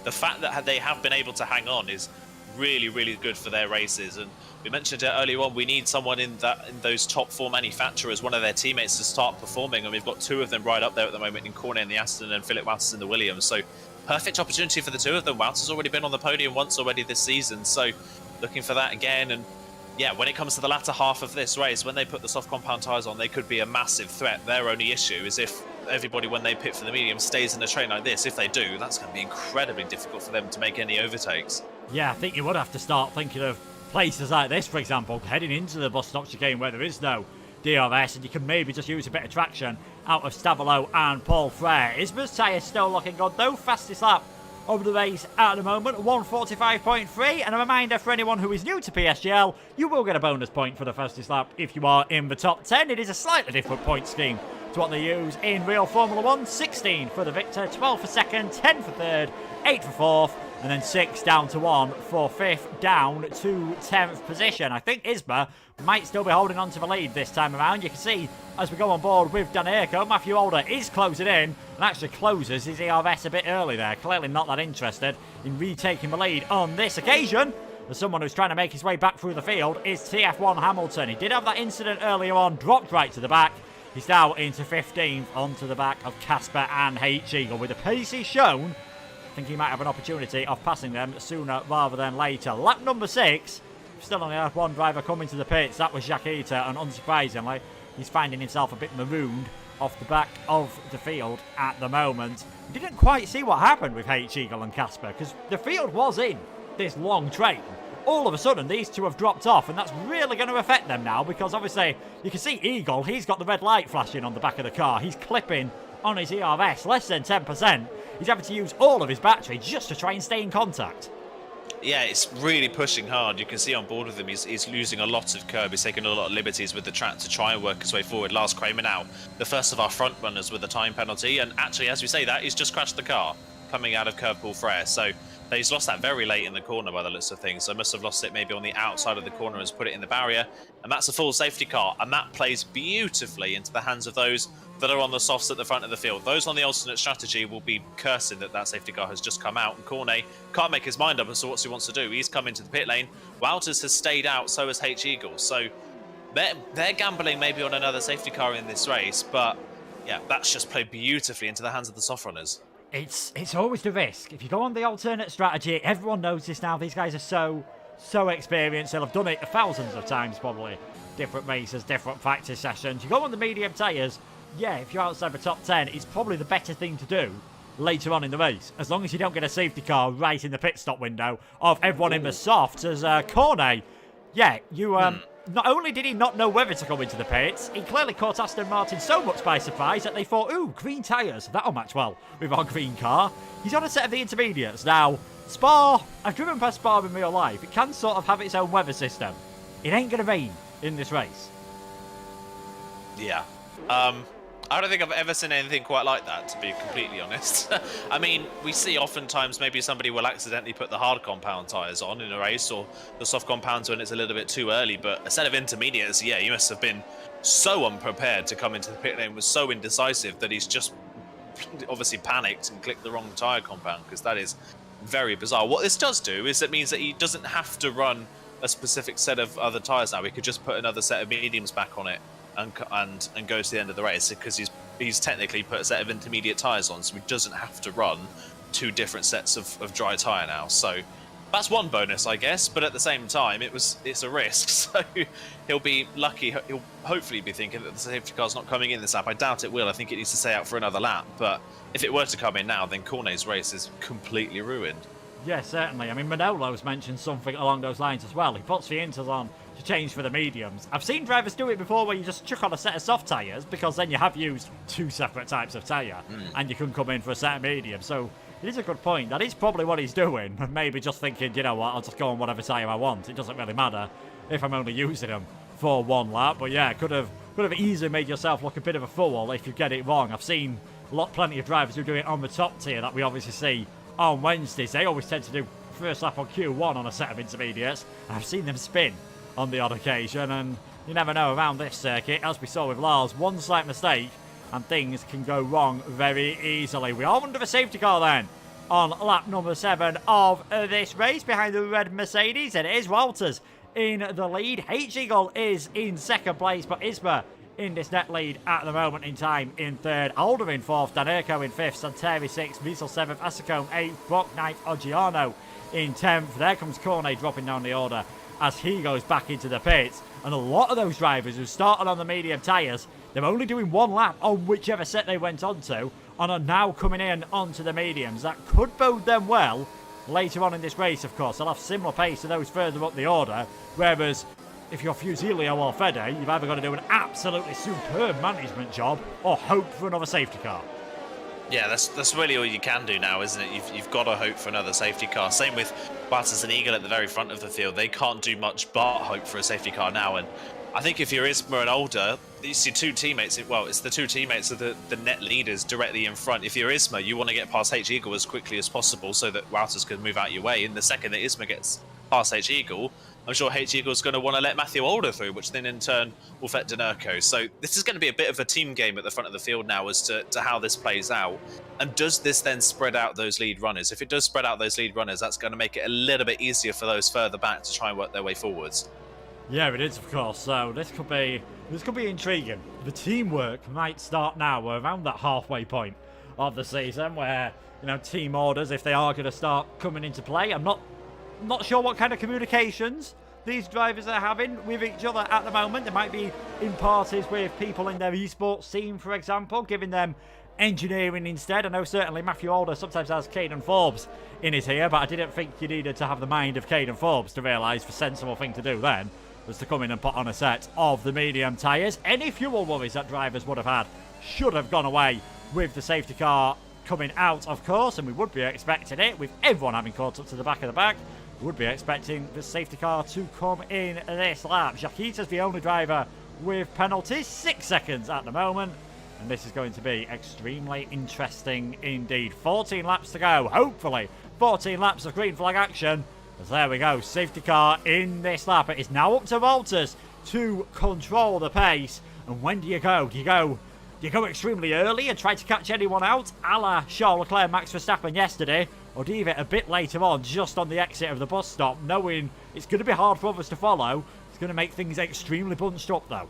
the fact that they have been able to hang on is really, really good for their races. And we mentioned it earlier on, we need someone in those top 4 manufacturers, one of their teammates, to start performing. And we've got 2 of them right up there at the moment in Cornet in the Aston and Philip Walters in the Williams. So perfect opportunity for the 2 of them. Walters already been on the podium once already this season. So looking for that again. And yeah, when it comes to the latter half of this race, when they put the soft compound tyres on, they could be a massive threat. Their only issue is if everybody, when they pit for the medium, stays in a train like this. If they do, that's going to be incredibly difficult for them to make any overtakes. Yeah, I think you would have to start thinking of places like this, for example, heading into the bus stop chicane where there is no DRS, and you can maybe just use a bit of traction out of Stavolo and Paul Frere. Isma's tyres still looking good, though. Fastest lap over the race at the moment, 1:45.3, and a reminder for anyone who is new to PSGL, you will get a bonus point for the fastest lap if you are in the top 10. It is a slightly different point scheme to what they use in real Formula 1. 16 for the victor, 12 for second, 10 for third, 8 for fourth, and then 6 down to 1 for 5th, down to 10th position. I think Isma might still be holding on to the lead this time around. You can see as we go on board with Dan Airco, Matthew Alder is closing in and actually closes his ERS a bit early there. Clearly not that interested in retaking the lead on this occasion. As someone who's trying to make his way back through the field is TF1 Hamilton. He did have that incident earlier on, dropped right to the back. He's now into 15th onto the back of Casper and H-Eagle. With the pace he's shown, I think he might have an opportunity of passing them sooner rather than later. Lap number 6, still only had 1 driver coming to the pits. That was Jacques Eater, and unsurprisingly, he's finding himself a bit marooned off the back of the field at the moment. We didn't quite see what happened with H-Eagle and Casper, because the field was in this long train. All of a sudden, these 2 have dropped off, and that's really going to affect them now, because obviously, you can see Eagle, he's got the red light flashing on the back of the car. He's clipping on his ERS, less than 10%. He's having to use all of his battery just to try and stay in contact. Yeah, it's really pushing hard. You can see on board with him, he's losing a lot of curb. He's taking a lot of liberties with the track to try and work his way forward. Lars Kramer now, the first of our front runners with a time penalty. And actually, as we say that, he's just crashed the car coming out of curve Paul Frere. So he's lost that very late in the corner by the looks of things. So must have lost it maybe on the outside of the corner and has put it in the barrier. And that's a full safety car. And that plays beautifully into the hands of those that are on the softs at the front of the field. Those on the alternate strategy will be cursing that safety car has just come out, and Cornet can't make his mind up as to what he wants to do. He's come into the pit lane. Walters has stayed out, so has H-Eagle. So they're gambling maybe on another safety car in this race, but yeah, that's just played beautifully into the hands of the soft runners. It's always the risk. If you go on the alternate strategy, everyone knows this now. These guys are so experienced. They'll have done it thousands of times probably. Different races, different practice sessions. You go on the medium tyres, yeah, if you're outside the top 10, it's probably the better thing to do later on in the race, as long as you don't get a safety car right in the pit stop window of everyone in the softs. As Cornet, yeah, not only did he not know whether to come into the pits, he clearly caught Aston Martin so much by surprise that they thought, ooh, green tyres, that'll match well with our green car. He's on a set of the intermediates. Now, Spa, I've driven past Spa in real life. It can sort of have its own weather system. It ain't going to rain in this race. Yeah. I don't think I've ever seen anything quite like that, to be completely honest. I mean, we see oftentimes maybe somebody will accidentally put the hard compound tyres on in a race, or the soft compounds when it's a little bit too early, but a set of intermediates, yeah, you must have been so unprepared to come into the pit lane, was so indecisive that he's just obviously panicked and clicked the wrong tyre compound, because that is very bizarre. What this does do is it means that he doesn't have to run a specific set of other tyres now. He could just put another set of mediums back on it and go to the end of the race, because he's technically put a set of intermediate tyres on, so he doesn't have to run 2 different sets of dry tyre now. So That's one bonus, I guess, but at the same time, it's a risk. So he'll be lucky. He'll hopefully be thinking that the safety car's not coming in this lap. I doubt it will. I think it needs to stay out for another lap. But if it were to come in now, then Cornet's race is completely ruined. Yeah, certainly. I mean, Manolo's mentioned something along those lines as well. He puts the inters on to change for the mediums. I've seen drivers do it before where you just chuck on a set of soft tyres because then you have used two separate types of tyre and you can come in for a set of mediums. So it is a good point. That is probably what he's doing. Maybe just thinking, you know what, I'll just go on whatever tyre I want. It doesn't really matter if I'm only using them for one lap. But yeah, could have easily made yourself look a bit of a fool if you get it wrong. I've seen plenty of drivers who do it on the top tier that we obviously see on Wednesdays. They always tend to do first lap on Q1 on a set of intermediates. I've seen them spin on the odd occasion, and you never know around this circuit. As we saw with Lars, one slight mistake and things can go wrong very easily. We are under the safety car then on lap number 7 of this race behind the red Mercedes, and it is Walters in the lead. H-Eagle is in second place, but Isma in this net lead at the moment in time in third. Alder in fourth, Danerco in fifth, Santeri sixth, Wiesel seventh, Asacone eighth, Brock ninth, Oggiano in 10th. There comes Cornet dropping down the order as he goes back into the pits. And a lot of those drivers who started on the medium tyres, they're only doing one lap on whichever set they went onto and are now coming in onto the mediums. That could bode them well later on in this race, of course. They'll have similar pace to those further up the order, whereas if you're Fusilio or Fede, you've either got to do an absolutely superb management job or hope for another safety car. Yeah, that's really all you can do now, isn't it? You've got to hope for another safety car. Same with Butters and Eagle at the very front of the field. They can't do much but hope for a safety car now. And I think if you're Isma and Older, it's your two teammates. Well, it's the two teammates of the net leaders directly in front. If you're Isma, you want to get past H-Eagle as quickly as possible so that Wouters can move out your way. And the second that Isma gets past H-Eagle, I'm sure H-Eagle's going to want to let Matthew Older through, which then in turn will affect Danerco. So this is going to be a bit of a team game at the front of the field now as to how this plays out. And does this then spread out those lead runners? If it does spread out those lead runners, that's going to make it a little bit easier for those further back to try and work their way forwards. Yeah, it is, of course. So this could be intriguing. The teamwork might start now. We're around that halfway point of the season where, you know, team orders, if they are going to start coming into play. I'm not sure what kind of communications these drivers are having with each other at the moment. They might be in parties with people in their esports team, for example, giving them engineering instead. I know certainly Matthew Older sometimes has Caden Forbes in his ear, but I didn't think you needed to have the mind of Caden Forbes to realise the sensible thing to do then was to come in and put on a set of the medium tyres. Any fuel worries that drivers would have had should have gone away with the safety car coming out, of course, and we would be expecting it with everyone having caught up to the back of the pack. We would be expecting the safety car to come in this lap. Jaquita's the only driver with penalties, 6 seconds at the moment, and this is going to be extremely interesting indeed. 14 laps to go, hopefully 14 laps of green flag action. As there we go, safety car in this lap. It is now up to Walters to control the pace. And when do you go? Do you go extremely early and try to catch anyone out, a la Charles Leclerc, Max Verstappen yesterday? Or do you leave it a bit later on, just on the exit of the bus stop, knowing it's going to be hard for others to follow? It's going to make things extremely bunched up, though.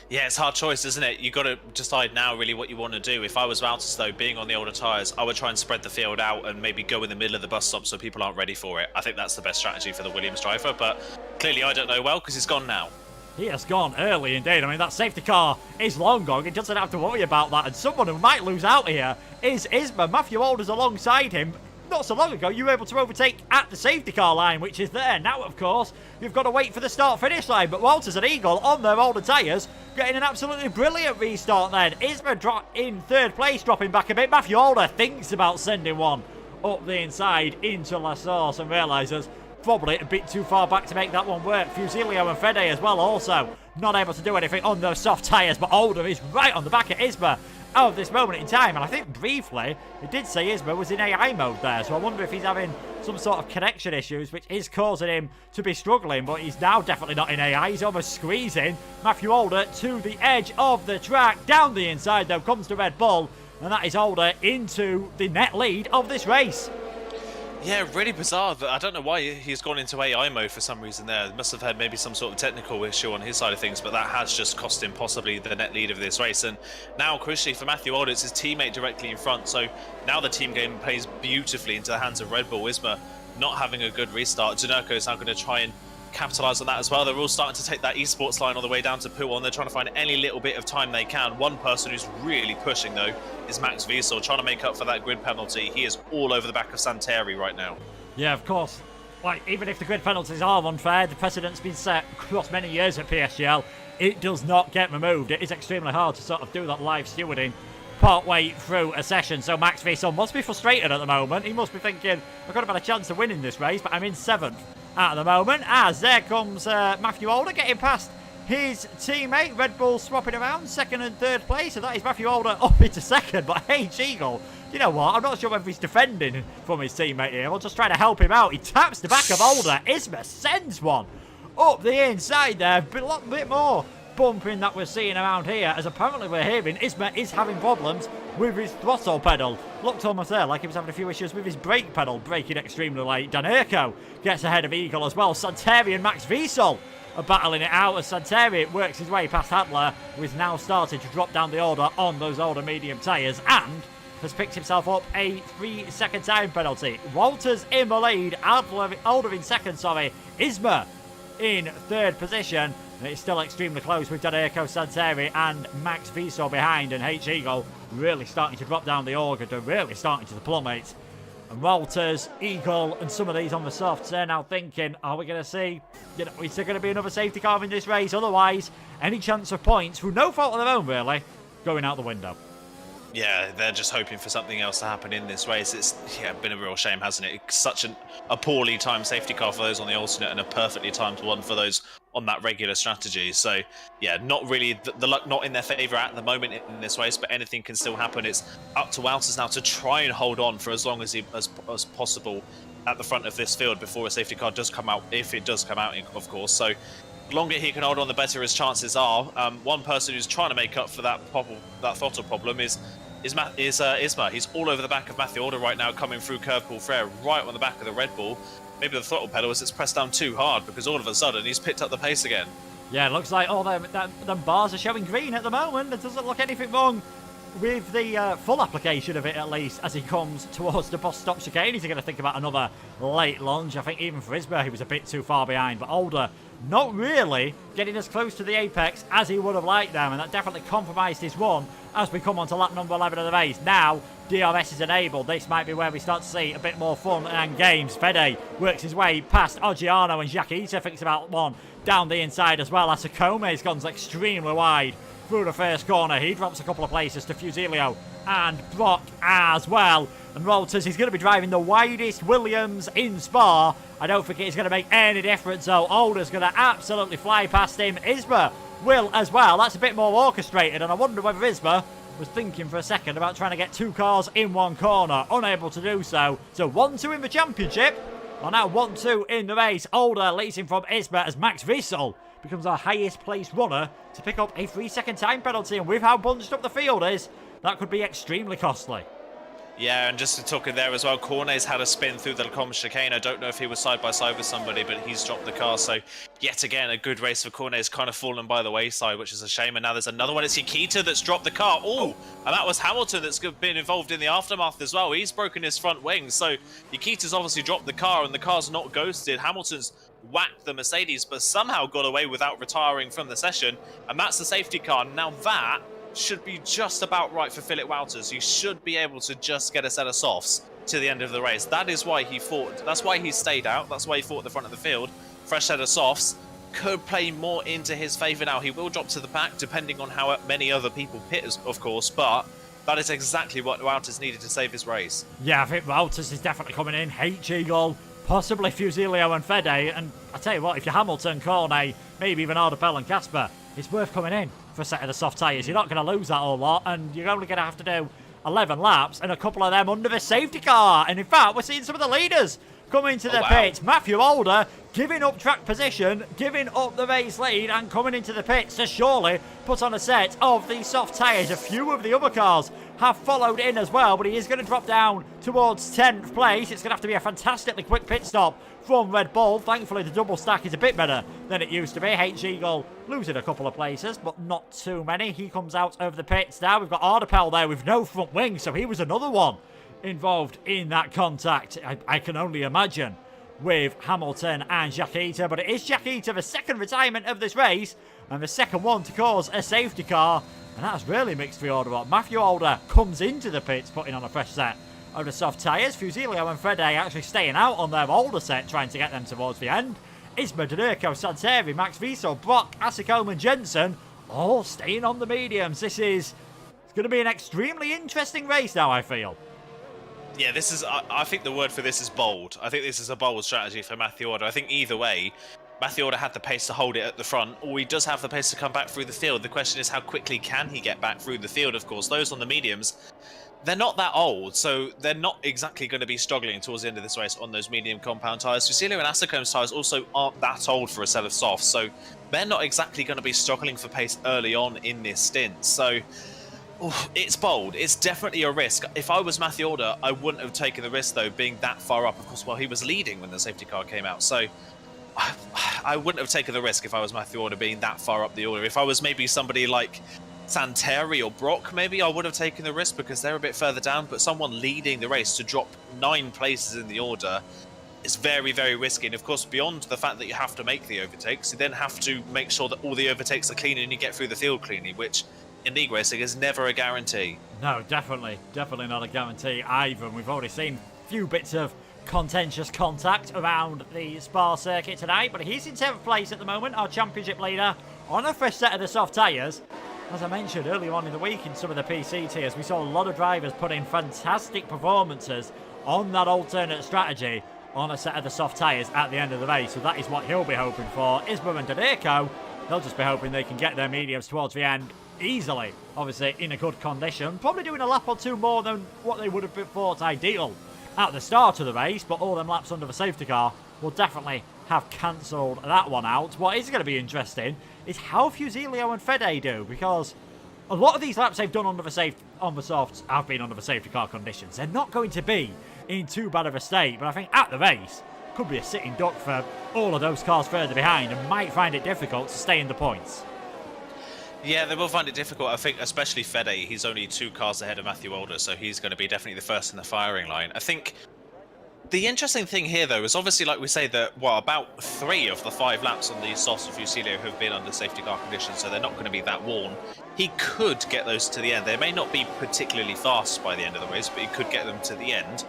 Yeah, it's a hard choice, isn't it? You've got to decide now really what you want to do. If I was Wouters, though, being on the older tyres, I would try and spread the field out and maybe go in the middle of the bus stop so people aren't ready for it. I think that's the best strategy for the Williams driver, but clearly I don't know well because he's gone now. He has gone early indeed. I mean, that safety car is long gone. He doesn't have to worry about that. And someone who might lose out here is Isma. Matthew Older's alongside him. Not so long ago, you were able to overtake at the safety car line, which is there. Now, of course, you've got to wait for the start-finish line. But Walters and Eagle on their older tyres getting an absolutely brilliant restart then. Isma in third place, dropping back a bit. Matthew Older thinks about sending one up the inside into La Source and realises probably a bit too far back to make that one work. Fusilio and Fede as well also not able to do anything on those soft tyres, but Older is right on the back of Isma of this moment in time. And I think briefly it did say Isma was in AI mode there, so I wonder if he's having some sort of connection issues which is causing him to be struggling, but he's now definitely not in AI. He's almost squeezing Matthew Older to the edge of the track. Down the inside though comes the Red Bull, and that is Older into the net lead of this race. Yeah, really bizarre. I don't know why he's gone into AI mode for some reason there. Must have had maybe some sort of technical issue on his side of things, but that has just cost him possibly the net lead of this race. And now, crucially for Matthew Older, it's his teammate directly in front. So now the team game plays beautifully into the hands of Red Bull. Isma not having a good restart. Janerko is now going to try and capitalise on that as well. They're all starting to take that esports line all the way down to Pool, and they're trying to find any little bit of time they can. One person who's really pushing, though, is Max Wiesel, trying to make up for that grid penalty. He is all over the back of Santeri right now. Yeah, of course. Like, even if the grid penalties are unfair, the precedent's been set across many years at PSGL. It does not get removed. It is extremely hard to sort of do that live stewarding partway through a session. So Max Wiesel must be frustrated at the moment. He must be thinking, I could have had a chance of winning this race, but I'm in 7th at the moment. As there comes Matthew Older getting past his teammate. Red Bull swapping around 2nd and 3rd place. So that is Matthew Older up into 2nd. But H Eagle, you know what? I'm not sure whether he's defending from his teammate here or just trying to help him out. He taps the back of Older. Isma sends one up the inside there. A lot bit more bumping that we're seeing around here, as apparently we're hearing Isma is having problems with his throttle pedal. Looked almost there like he was having a few issues with his brake pedal, braking extremely late. Danerko gets ahead of Eagle as well. Santeri and Max Wiesel are battling it out as Santeri works his way past Hadler, who is now starting to drop down the order on those older medium tyres and has picked himself up a 3-second time penalty. Walters in the lead, Older in 2nd, sorry. Isma in 3rd position. And it's still extremely close with Danerko, Santeri and Max Wiesel behind, and H Eagle really starting to drop down the order. They're really starting to plummet. And Walters, Eagle and some of these on the softs, they're now thinking, are we going to see, is there going to be another safety car in this race? Otherwise, any chance of points, through no fault of their own really, going out the window. Yeah, they're just hoping for something else to happen in this race. It's been a real shame, hasn't it? It's such a poorly timed safety car for those on the alternate and a perfectly timed one for those on that regular strategy. So, yeah, not really the luck not in their favour at the moment in this race, but anything can still happen. It's up to Wouters now to try and hold on for as long as possible at the front of this field before a safety car does come out, if it does come out, of course. So, the longer he can hold on, the better his chances are. One person who's trying to make up for that throttle problem is Isma. He's all over the back of Matthew Older right now, coming through Curve Ball Frere, right on the back of the Red Bull. Maybe the throttle pedal is it's pressed down too hard, because all of a sudden he's picked up the pace again. Yeah, it looks like all them bars are showing green at the moment. There doesn't look anything wrong with the full application of it, at least, as he comes towards the bus stop chicane. He's going to think about another late lunge. I think even for Isma, he was a bit too far behind, but Older not really getting as close to the apex as he would have liked them, and that definitely compromised his run as we come on to lap number 11 of the race. Now, DRS is enabled. This might be where we start to see a bit more fun and games. Fede works his way past Oggiano, and Jacques Issa thinks about one down the inside as well. Asakome's gone extremely wide through the first corner. He drops a couple of places to Fusilio and Brock as well. And Walters, he's going to be driving the widest Williams in Spa. I don't think it's going to make any difference, though. Older's going to absolutely fly past him. Isma will as well. That's a bit more orchestrated, and I wonder whether Isma was thinking for a second about trying to get 2 cars in one corner. Unable to do so. So 1-2 in the championship. Well, now 1-2 in the race. Older leads him from Isma as Max Wiesel becomes our highest placed runner to pick up a 3-second time penalty. And with how bunched up the field is, that could be extremely costly. Yeah, and just to talk in there as well, Cornet's had a spin through the Lacombe chicane. I don't know if he was side by side with somebody, but he's dropped the car. So, yet again, a good race for Cornet has kind of fallen by the wayside, which is a shame. And now there's another one. It's Yukita that's dropped the car. Oh, and that was Hamilton that's been involved in the aftermath as well. He's broken his front wing. So, Yukita's obviously dropped the car, and the car's not ghosted. Hamilton's whacked the Mercedes, but somehow got away without retiring from the session. And that's the safety car. Now that should be just about right for Philip Wouters. He should be able to just get a set of softs to the end of the race. That is why he fought. That's why he stayed out. That's why he fought at the front of the field. Fresh set of softs could play more into his favour now. He will drop to the back depending on how many other people pit, of course, but that is exactly what Wouters needed to save his race. Yeah, I think Wouters is definitely coming in. H-Eagle, possibly Fusilio and Fede. And I tell you what, if you're Hamilton, Cornet, maybe even Ardapel and Casper, it's worth coming in for a set of the soft tyres. You're not going to lose that whole lot, and you're only going to have to do 11 laps, and a couple of them under the safety car. And in fact, we're seeing some of the leaders coming to the pits. Matthew Older giving up track position, giving up the race lead, and coming into the pits to surely put on a set of the soft tyres. A few of the other cars have followed in as well, but he is going to drop down towards 10th place. It's going to have to be a fantastically quick pit stop from Red Bull. Thankfully, the double stack is a bit better than it used to be. H-Eagle losing a couple of places, but not too many. He comes out of the pits now. We've got Ardapel there with no front wing, so he was another one involved in that contact. I can only imagine with Hamilton and Jaquita, but it is Jaquita, the second retirement of this race, and the second one to cause a safety car, and that's really mixed the order up. Matthew Alder comes into the pits putting on a fresh set of the soft tyres. Fusilio and Fede actually staying out on their older set, trying to get them towards the end. Isma, Donerko, Santeri, Max Viso, Brock, Asicome and Jensen all staying on the mediums. It's going to be an extremely interesting race now, I feel. Yeah, this is. I think the word for this is bold. I think this is a bold strategy for Matthew Order. I think either way, Matthew Order had the pace to hold it at the front, or he does have the pace to come back through the field. The question is, how quickly can he get back through the field? Of course, those on the mediums, they're not that old, so they're not exactly going to be struggling towards the end of this race on those medium compound tyres. Fusilio and Asicome's tyres also aren't that old for a set of softs, so they're not exactly going to be struggling for pace early on in this stint. So it's bold. It's definitely a risk. If I was Matthew Order, I wouldn't have taken the risk, though, being that far up. Of course, well, he was leading when the safety car came out, so I wouldn't have taken the risk if I was Matthew Order being that far up the order. If I was maybe somebody like Santeri or Brock, maybe I would have taken the risk because they're a bit further down, but someone leading the race to drop 9 places in the order is very, very risky. And of course, beyond the fact that you have to make the overtakes, you then have to make sure that all the overtakes are clean and you get through the field cleanly, which in league racing is never a guarantee. No, definitely not a guarantee either. We've already seen a few bits of contentious contact around the Spa circuit tonight, but he's in 10th place at the moment, our championship leader, on a fresh set of the soft tyres. As I mentioned earlier on in the week in some of the PC tiers, we saw a lot of drivers put in fantastic performances on that alternate strategy on a set of the soft tyres at the end of the race, so that is what he'll be hoping for. Isma and Donerko, they'll just be hoping they can get their mediums towards the end easily, obviously in a good condition, probably doing a lap or two more than what they would have thought ideal at the start of the race, but all them laps under the safety car will definitely have cancelled that one out. What is going to be interesting is how Fusilio and Fede do, because a lot of these laps they've done on the softs have been under the safety car conditions. They're not going to be in too bad of a state, but I think at the race could be a sitting duck for all of those cars further behind and might find it difficult to stay in the points. Yeah, they will find it difficult. I think especially Fede, he's only 2 cars ahead of Matthew Older, so he's going to be definitely the first in the firing line. I think the interesting thing here, though, is obviously, like we say, that, well, about 3 of the 5 laps on these softs of Fusilio have been under safety car conditions, so they're not going to be that worn. He could get those to the end. They may not be particularly fast by the end of the race, but he could get them to the end.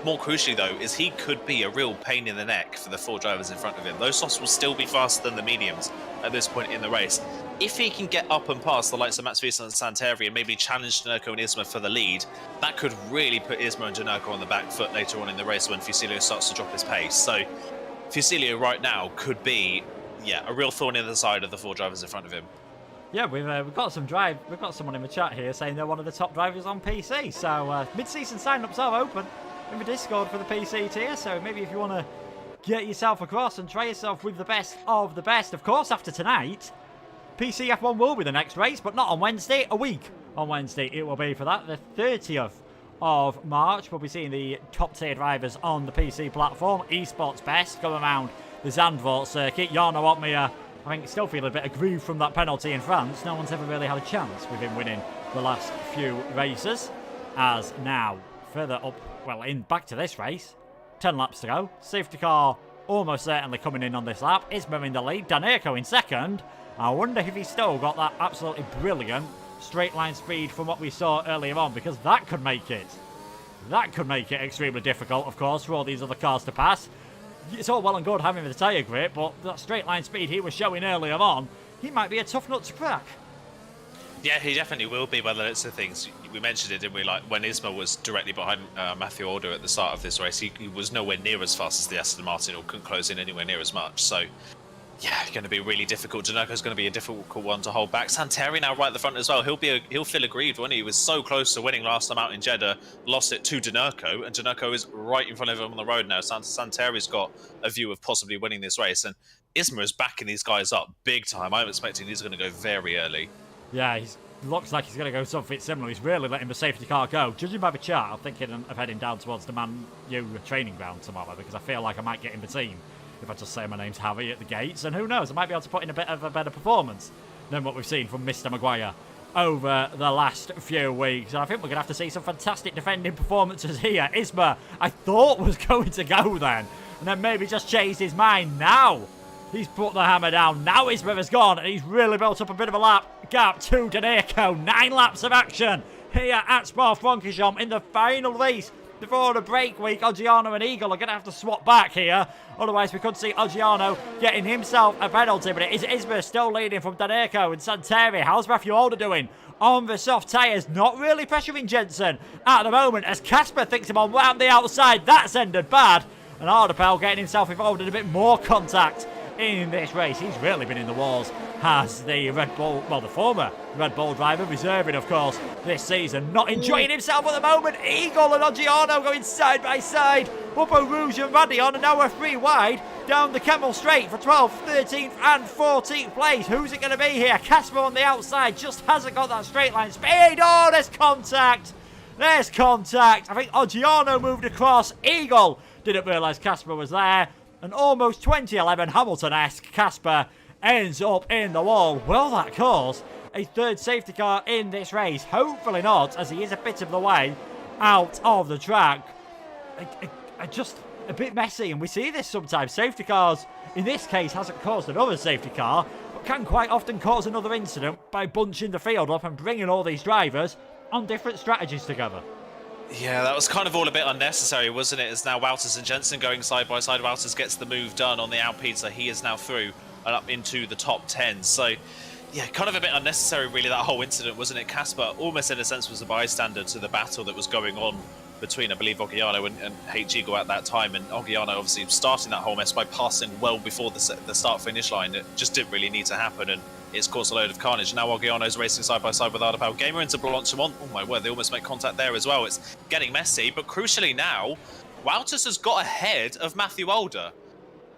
More crucially, though, is he could be a real pain in the neck for the 4 drivers in front of him. Those softs will still be faster than the mediums at this point in the race. If he can get up and past the likes of Max Visa and Santeri and maybe challenge Donerko and Isma for the lead, that could really put Isma and Donerko on the back foot later on in the race when Fusilio starts to drop his pace. So Fusilio right now could be, a real thorn in the side of the 4 drivers in front of him. Yeah, we've got someone in the chat here saying they're one of the top drivers on PC. So mid-season sign-ups are open in the Discord for the PC tier. So maybe if you want to get yourself across and try yourself with the best of the best. Of course, after tonight, PC F1 will be the next race, but not on Wednesday. A week on Wednesday it will be for that. The 30th of March, we'll be seeing the top-tier drivers on the PC platform. Esports Best go around the Zandvoort circuit. Jarno Opmeer, I think, still feeling a bit aggrieved from that penalty in France. No one's ever really had a chance with him winning the last few races. As now, further up, back to this race, 10 laps to go. Safety car almost certainly coming in on this lap. Isma in the lead, Donerko in second. I wonder if he's still got that absolutely brilliant straight line speed from what we saw earlier on, because that could make it extremely difficult, of course, for all these other cars to pass. It's all well and good having the tyre grip, but that straight line speed he was showing earlier on, he might be a tough nut to crack. Yeah, he definitely will be by the looks of things. We mentioned it, didn't we? Like when Isma was directly behind Matthew Order at the start of this race, he was nowhere near as fast as the Aston Martin, or couldn't close in anywhere near as much. So yeah, going to be really difficult. Donerko's going to be a difficult one to hold back. Santeri now right at the front as well. He'll feel aggrieved, won't he? He was so close to winning last time out in Jeddah, lost it to Donerko, and Donerko is right in front of him on the road now. Santeri's got a view of possibly winning this race, and Isma is backing these guys up big time. I'm expecting he's going to go very early. Yeah, he looks like he's going to go something similar. He's really letting the safety car go. Judging by the chart, I'm thinking of heading down towards the Man U training ground tomorrow, because I feel like I might get in between if I just say my name's Harry at the gates, and who knows, I might be able to put in a bit of a better performance than what we've seen from Mr. Maguire over the last few weeks. And I think we're going to have to see some fantastic defending performances here. Isma, I thought, was going to go then, and then maybe just changed his mind. Now he's put the hammer down. Now Isma has gone, and he's really built up a bit of a lap gap to Daneko. 9 laps of action here at Spa-Francorchamps in the final race before the break week. Oggiano and Eagle are going to have to swap back here. Otherwise, we could see Oggiano getting himself a penalty. But it is Isma still leading from Daneko and Santeri. How's Matthew Older doing on the soft tyres? Not really pressuring Jensen at the moment as Casper thinks him on round the outside. That's ended bad. And Ardapel getting himself involved in a bit more contact in this race. He's really been in the walls, has the Red Bull, well, the former Red Bull driver, reserving, of course, this season. Not enjoying himself at the moment. Eagle and Oggiano going side by side. Upper Rouge and Radion, and now we're 3 wide down the Kemmel Straight for 12th, 13th and 14th place. Who's it going to be here? Casper on the outside just hasn't got that straight line speed. Oh, there's contact. There's contact. I think Oggiano moved across. Eagle didn't realise Casper was there. And almost 2011 Hamilton-esque Casper ends up in the wall. Will that cause a 3rd safety car in this race? Hopefully not, as he is a bit of the way out of the track. Just a bit messy, and we see this sometimes. Safety cars, in this case, hasn't caused another safety car, but can quite often cause another incident by bunching the field up and bringing all these drivers on different strategies together. Yeah, that was kind of all a bit unnecessary, wasn't it? As now Wouters and Jensen going side by side. Wouters gets the move done on the Alpine, so he is now through and up into the top 10. So, yeah, kind of a bit unnecessary, really, that whole incident, wasn't it? Casper, almost in a sense, was a bystander to the battle that was going on between, I believe, Oggiano and H-Eagle at that time. And Oggiano obviously starting that whole mess by passing well before the start-finish line. It just didn't really need to happen, and it's caused a load of carnage. Now Oggiano's racing side by side with Ardapel Gamer into Blanchimont. Oh my word, they almost make contact there as well. It's getting messy, but crucially now, Wouters has got ahead of Matthew Older.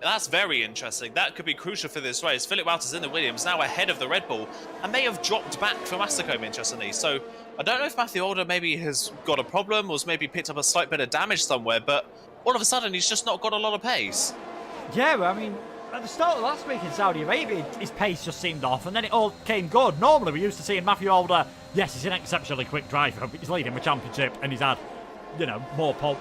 That's very interesting. That could be crucial for this race. Philip Wouters in the Williams now ahead of the Red Bull and may have dropped back for Massacombe, interestingly. So I don't know if Matthew Older maybe has got a problem or has maybe picked up a slight bit of damage somewhere, but all of a sudden he's just not got a lot of pace. Yeah, I mean, at the start of last week in Saudi Arabia, his pace just seemed off, and then it all came good. Normally, we're used to seeing Matthew Older. Yes, he's an exceptionally quick driver, but he's leading the championship, and he's had, more pole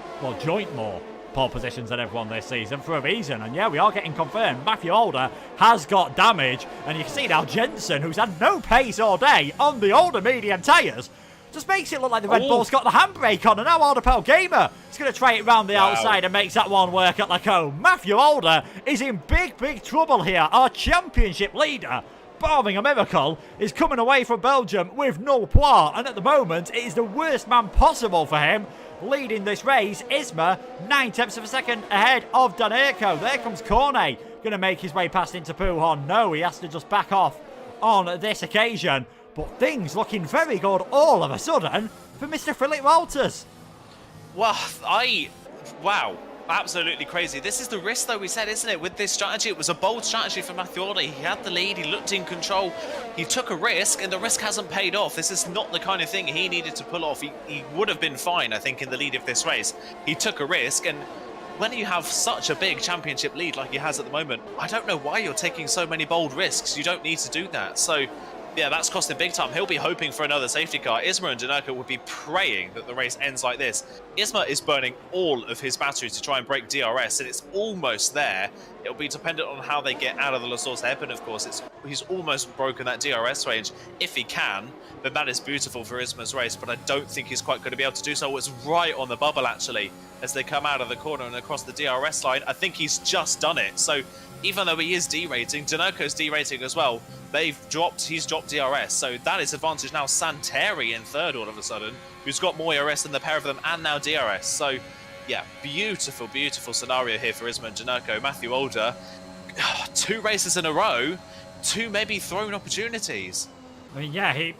positions than everyone this season for a reason. And yeah, we are getting confirmed. Matthew Older has got damage, and you can see now Jensen, who's had no pace all day on the older medium tyres, just makes it look like the Red Bull's got the handbrake on, and now Ardapel Gamer is going to try it round the outside and makes that one work at Lacombe. Matthew Older is in big trouble here. Our championship leader, barring a miracle, is coming away from Belgium with 0 points, and at the moment it is the worst man possible for him leading this race. Isma 9/10 of a second ahead of Daneko. There comes Cornet, going to make his way past into Pujon. No, he has to just back off on this occasion. But things looking very good all of a sudden for Mr. Philip Wouters. Well, wow, absolutely crazy. This is the risk, though, we said, isn't it? With this strategy, it was a bold strategy for Matthew Older. He had the lead, he looked in control, he took a risk, and the risk hasn't paid off. This is not the kind of thing he needed to pull off. He would have been fine, I think, in the lead of this race. He took a risk, and when you have such a big championship lead like he has at the moment, I don't know why you're taking so many bold risks. You don't need to do that. So yeah, that's cost him big time. He'll be hoping for another safety car. Isma and Daneko would be praying that the race ends like this. Isma is burning all of his batteries to try and break DRS, and it's almost there. It'll be dependent on how they get out of the La Source hairpin, of course. He's almost broken that DRS range. If he can, then that is beautiful for Isma's race, but I don't think he's quite going to be able to do so. It's right on the bubble, actually, as they come out of the corner and across the DRS line. I think he's just done it. So even though he is derating, Daneko's derating as well. He's dropped DRS, so that is advantage now. Santeri in third all of a sudden, who's got more ERS than the pair of them, and now DRS. So yeah, beautiful scenario here for Isma and Daneko. Matthew Older, 2 races in a row, 2 maybe thrown opportunities. I mean, yeah,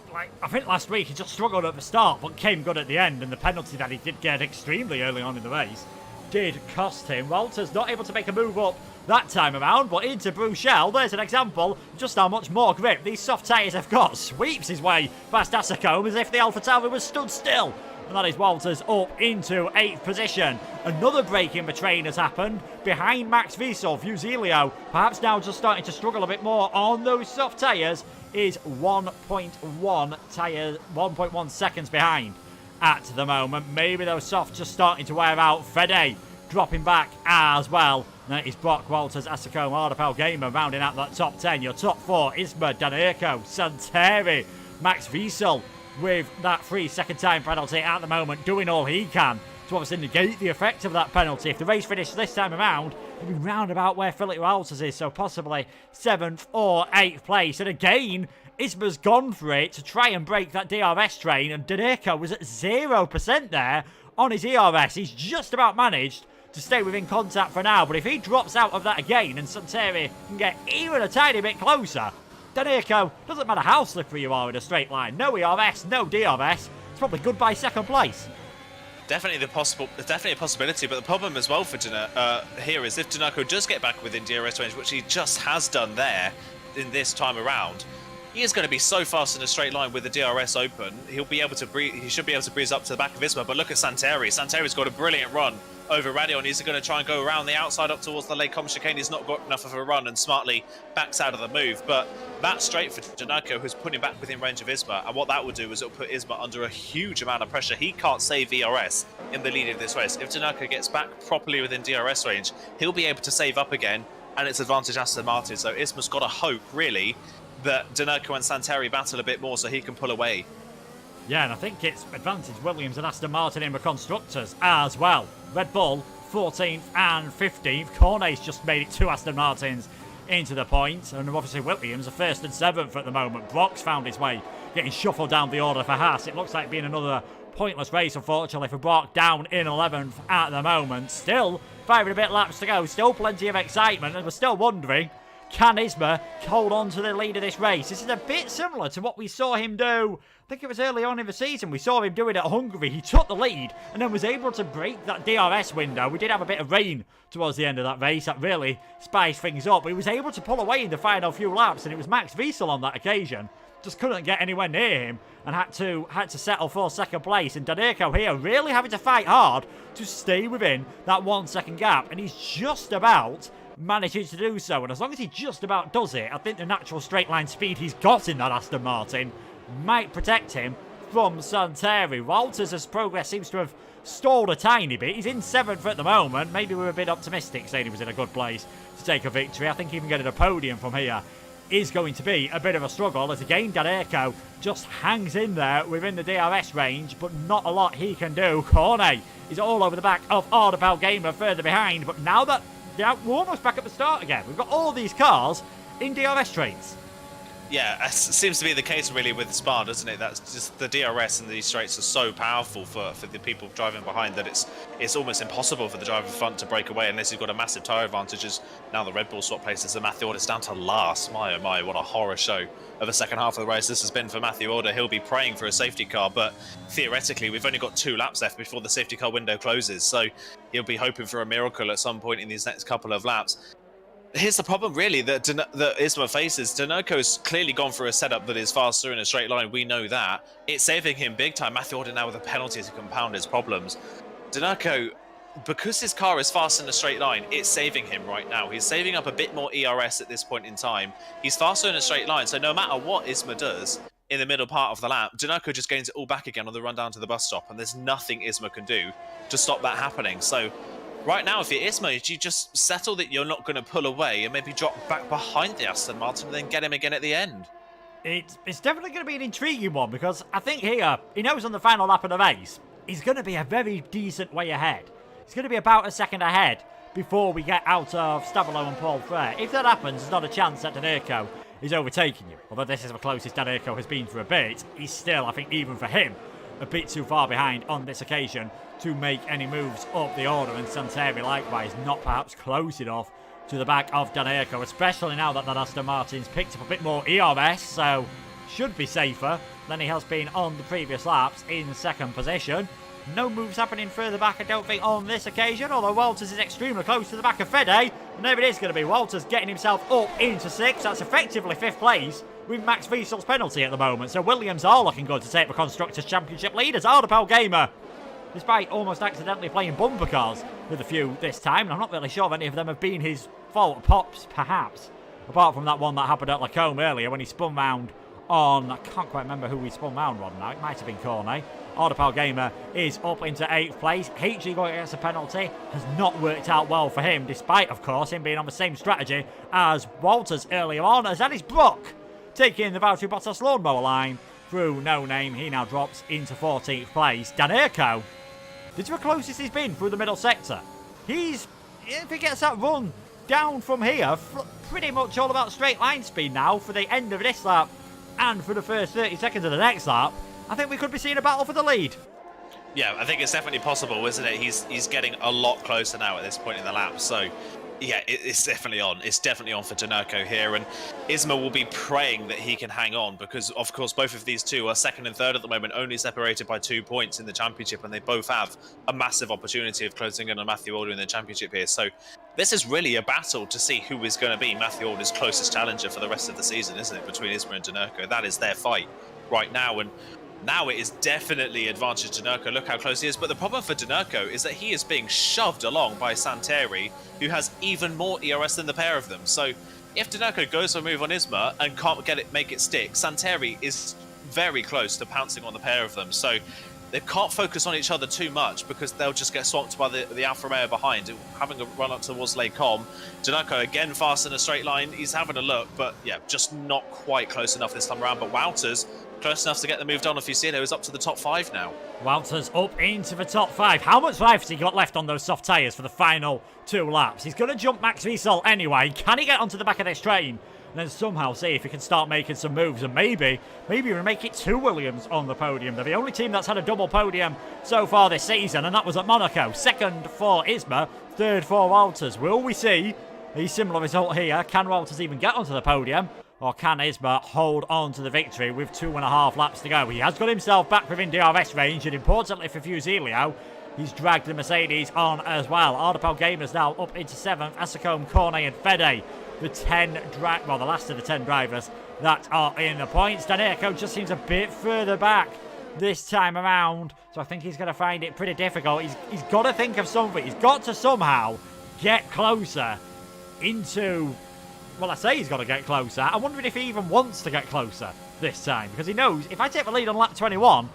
I think last week he just struggled at the start, but came good at the end, and the penalty that he did get extremely early on in the race did cost him. Walters not able to make a move up that time around, but into Bruchel, there's an example of just how much more grip these soft tyres have got. Sweeps his way past Asacombe as if the Alpha Tauri was stood still. And that is Walters up into 8th position. Another break in the train has happened behind Max Wiesel. Fusilio, perhaps now just starting to struggle a bit more on those soft tyres, is 1.1 seconds behind at the moment. Maybe those softs just starting to wear out. Fede dropping back as well. That is Brock Walters, Asacome, Ardapal Gamer rounding out that top 10. Your top 4, Isma, Danerko, Santeri, Max Wiesel with that free second time penalty at the moment, doing all he can to obviously negate the effect of that penalty. If the race finishes this time around, he'll be round about where Philip Walters is, so possibly 7th or 8th place. And again, Isma's gone for it to try and break that DRS train, and Danerko was at 0% there on his ERS. He's just about managed to stay within contact for now, but if he drops out of that again and Santeri can get even a tiny bit closer, Danerko, doesn't matter how slippery you are in a straight line, no ERS, no DRS, it's probably goodbye second place. Definitely a possibility, but the problem as well for here is if Danerko does get back within DRS range, which he just has done there in this time around, he is going to be so fast in a straight line with the DRS open. He should be able to breeze up to the back of Isma. But look at Santeri. Santeri's got a brilliant run over Radion. He's going to try and go around the outside up towards the Lake Com chicane. He's not got enough of a run and smartly backs out of the move. But that's straight for Danerko, who's putting back within range of Isma. And what that will do is it'll put Isma under a huge amount of pressure. He can't save ERS in the lead of this race. If Danerko gets back properly within DRS range, he'll be able to save up again, and it's advantage Aston Martin. So Isma's got to hope, really, that Danerko and Santeri battle a bit more so he can pull away. Yeah, and I think it's advantage Williams and Aston Martin in the constructors as well. Red Bull 14th and 15th. Cornet's just made it 2 Aston Martins into the point, and obviously Williams are 1st and 7th at the moment. Brock's found his way getting shuffled down the order for Haas. It looks like being another pointless race, unfortunately, for Brock, down in 11th at the moment. Still 5 and a bit laps to go, still plenty of excitement, and we're still wondering, can Isma hold on to the lead of this race? This is a bit similar to what we saw him do, I think it was early on in the season. We saw him do it at Hungary. He took the lead and then was able to break that DRS window. We did have a bit of rain towards the end of that race. That really spiced things up. But he was able to pull away in the final few laps, and it was Max Wiesel on that occasion. Just couldn't get anywhere near him and had to settle for second place. And Danerko here really having to fight hard to stay within that 1 second gap. And he's just about manages to do so, and as long as he just about does it, I think the natural straight line speed he's got in that Aston Martin might protect him from Santeri. Walters' progress seems to have stalled a tiny bit. He's in 7th at the moment. Maybe we were a bit optimistic saying he was in a good place to take a victory. I think even getting a podium from here is going to be a bit of a struggle, as again Danerko just hangs in there within the DRS range, but not a lot he can do. Cornet is all over the back of Ardapal Gamer further behind, but now that we're almost back at the start again. We've got all these cars in DRS trains. Yeah, it seems to be the case really with Spa, doesn't it? That's just the DRS and these straights are so powerful for the people driving behind that it's almost impossible for the driver in front to break away unless you've got a massive tyre advantage. As now the Red Bull swap places, and Matthew Order's down to last. My oh my, what a horror show of the second half of the race this has been for Matthew Order. He'll be praying for a safety car, but theoretically we've only got 2 laps left before the safety car window closes, so he'll be hoping for a miracle at some point in these next couple of laps. Here's the problem, really, that Isma faces. Danerko's clearly gone for a setup that is faster in a straight line. We know that. It's saving him big time. Matthew Order now with a penalty to compound his problems. Danerko, because his car is fast in a straight line, it's saving him right now. He's saving up a bit more ERS at this point in time. He's faster in a straight line, so no matter what Isma does in the middle part of the lap, Danerko just gains it all back again on the run down to the bus stop, and there's nothing Isma can do to stop that happening. So right now, if you're Isma, you just settle that you're not going to pull away and maybe drop back behind the Aston Martin and then get him again at the end. It's definitely going to be an intriguing one, because I think here, he knows on the final lap of the race, he's going to be a very decent way ahead. He's going to be about a second ahead before we get out of Stavolo and Paul Frere. If that happens, there's not a chance that Danerko is overtaking you. Although this is the closest Danerko has been for a bit, he's still, I think, even for him, a bit too far behind on this occasion to make any moves up the order, and Santeri likewise not perhaps close enough to the back of Danerko, especially now that Aston Martin's picked up a bit more ERS, so should be safer than he has been on the previous laps in second position. No moves happening further back, I don't think, on this occasion, although Walters is extremely close to the back of Fede, and there it is going to be. Walters getting himself up into 6th. That's effectively 5th place with Max Wiesel's penalty at the moment, so Williams are looking good to take the Constructors' Championship lead as Ardapal Gamer, despite almost accidentally playing bumper cars with a few this time, and I'm not really sure if any of them have been his fault. Pops, perhaps, apart from that one that happened at Lacombe earlier when he spun round on, I can't quite remember who he spun round on now, it might have been Cornet, Ardapal Gamer is up into 8th place. HG going against a penalty has not worked out well for him, despite, of course, him being on the same strategy as Walters earlier on, as that is Brock taking the Valtteri Bottas lawnmower line through No Name. He now drops into 14th place. Danurco, this is the closest he's been through the middle sector. If he gets that run down from here, pretty much all about straight line speed now for the end of this lap and for the first 30 seconds of the next lap, I think we could be seeing a battle for the lead. Yeah, I think it's definitely possible, isn't it? He's getting a lot closer now at this point in the lap. So, yeah, it's definitely on. It's definitely on for Danurco here. And Isma will be praying that he can hang on because, of course, both of these two are second and third at the moment, only separated by 2 points in the championship. And they both have a massive opportunity of closing in on Matthew Alder in the championship here. So this is really a battle to see who is going to be Matthew Alder's closest challenger for the rest of the season, isn't it? Between Isma and Danurco. That is their fight right now. And now it is definitely advantage Danurco. Look how close he is. But the problem for Danurco is that he is being shoved along by Santeri, who has even more ERS than the pair of them. So if Danurco goes for a move on Isma and can't make it stick, Santeri is very close to pouncing on the pair of them. So they can't focus on each other too much because they'll just get swamped by the Alfa Romeo behind, having a run up towards Lake Com. Danurco again fast in a straight line. He's having a look, but yeah, just not quite close enough this time around. But Wouters close enough to get the move done. Fusino is up to the top 5 now. Wouters up into the top 5. How much life has he got left on those soft tyres for the final 2 laps? He's going to jump Max Wiesel anyway. Can he get onto the back of this train and then somehow see if he can start making some moves and maybe we'll make it 2 Williams on the podium? They're the only team that's had a double podium so far this season, and that was at Monaco. Second for Isma, third for Wouters. Will we see a similar result here? Can Wouters even get onto the podium? Or can Isma hold on to the victory with 2.5 laps to go? He has got himself back within DRS range, and importantly for Fusilio, he's dragged the Mercedes on as well. Ardapal Gamers now up into 7th. Asacombe, Cornet and Fede, the last of the 10 drivers that are in the points. Danurco just seems a bit further back this time around, so I think he's going to find it pretty difficult. He's got to think of something. He's got to somehow get closer into... Well, I say he's got to get closer. I'm wondering if he even wants to get closer this time, because he knows if I take the lead on lap 21,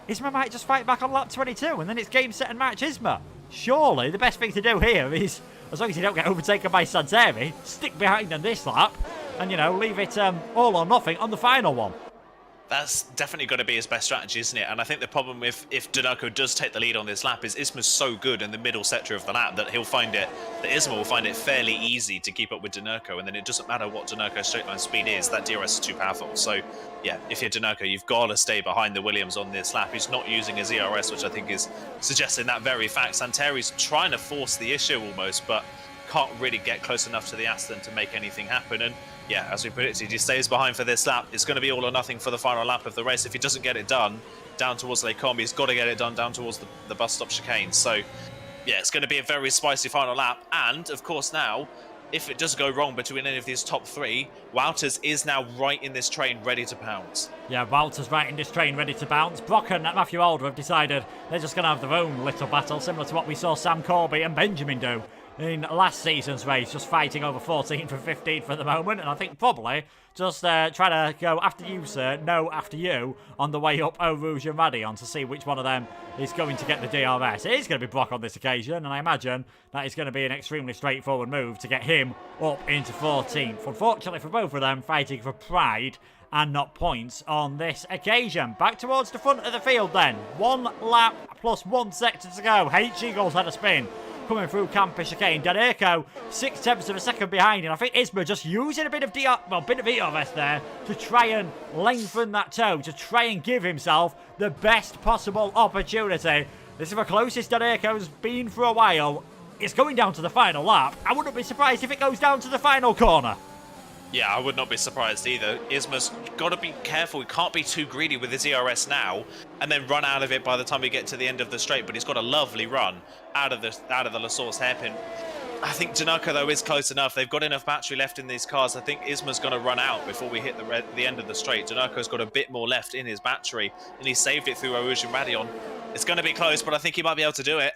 Isma might just fight back on lap 22, and then it's game, set, and match Isma. Surely the best thing to do here is, as long as you don't get overtaken by Santeri, stick behind on this lap and, leave it all or nothing on the final one. That's definitely got to be his best strategy, isn't it? And I think the problem if Danurco does take the lead on this lap is Isma's so good in the middle sector of the lap that Isma will find it fairly easy to keep up with Danurco, and then it doesn't matter what Danurco's straight line speed is, that DRS is too powerful. So yeah, if you're Danurco, you've got to stay behind the Williams on this lap. He's not using his ERS, which I think is suggesting that very fact. Santeri's trying to force the issue almost, but can't really get close enough to the Aston to make anything happen. And yeah, as we predicted, he stays behind for this lap. It's going to be all or nothing for the final lap of the race. If he doesn't get it done down towards Lake Com, he's got to get it done down towards the bus stop chicane. So yeah, it's going to be a very spicy final lap. And of course now, if it does go wrong between any of these top 3, Wouters is now right in this train ready to pounce. Yeah, Wouters right in this train ready to bounce. Brock and Matthew Alder have decided they're just going to have their own little battle, similar to what we saw Sam Corby and Benjamin do in last season's race, just fighting over 14th and 15th for the moment, and I think probably just try to go after you, sir, no after you, on the way up Eau Rouge and Radion to see which one of them is going to get the DRS. It is going to be Brock on this occasion, and I imagine that is going to be an extremely straightforward move to get him up into 14th. Unfortunately for both of them, fighting for pride and not points on this occasion. Back towards the front of the field then. 1 lap plus 1 sector to go. H Eagles had a spin coming through Campus Chicane. Danurco 6/10 of a second behind, and I think Isma just using a bit of ERS there to try and lengthen that toe, to try and give himself the best possible opportunity. This is the closest Danurco's been for a while. It's going down to the final lap. I wouldn't be surprised if it goes down to the final corner. Yeah, I would not be surprised either. Isma's got to be careful. He can't be too greedy with his ERS now and then run out of it by the time we get to the end of the straight. But he's got a lovely run out of the La Source hairpin. I think Danurco, though, is close enough. They've got enough battery left in these cars. I think Isma's going to run out before we hit the end of the straight. Danurco's got a bit more left in his battery, and he saved it through Eau Rouge and Radion. It's going to be close, but I think he might be able to do it.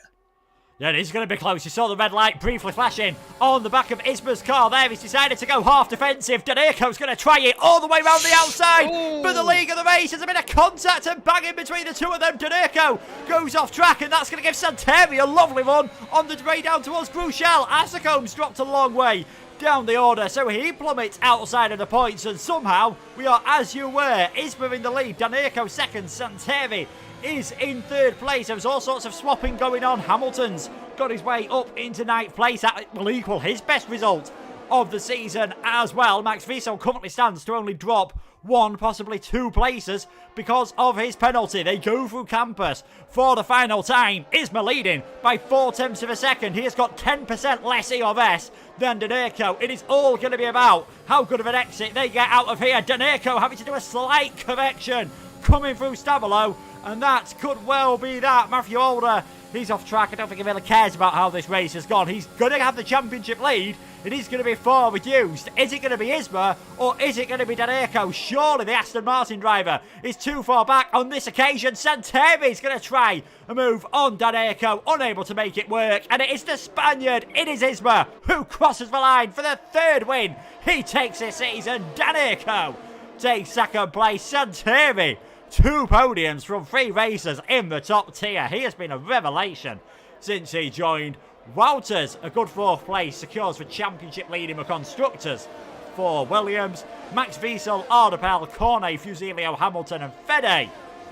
Yeah, it is going to be close. You saw the red light briefly flashing on the back of Isma's car there. He's decided to go half defensive. Daneko's going to try it all the way around the outside. For the league of the race, there's a bit of contact and banging between the two of them. Daneko goes off track, and that's going to give Santeri a lovely run on the way down towards Grushel. Asacomb's dropped a long way down the order, so he plummets outside of the points, and somehow we are, as you were, Isma in the lead, Daneko second, Santeri is in third place. There was all sorts of swapping going on. Hamilton's got his way up into ninth place. That will equal his best result of the season as well. Max Wiesel currently stands to only drop one, possibly two places because of his penalty. They go through campus for the final time. Isma leading by 0.4 of a second. He has got 10% less E of S than Daneko. It is all going to be about how good of an exit they get out of here. Daneko having to do a slight correction coming through Stabilo, and that could well be that. Matthew Alder, he's off track. I don't think he really cares about how this race has gone. He's going to have the championship lead. It is going to be 4 reduced. Is it going to be Isma or is it going to be Daneko? Surely the Aston Martin driver is too far back on this occasion. Santeri going to try a move on Daneko, unable to make it work. And it is the Spaniard, it is Isma, who crosses the line for the third win. He takes this season. Daneko takes second place. Santeri, 2 podiums from 3 races in the top tier. He has been a revelation since he joined. Wouters, a good 4th place, secures the championship lead in the constructors for Williams. Max Wiesel, Ardepel, Cornet, Fusilio, Hamilton and Fede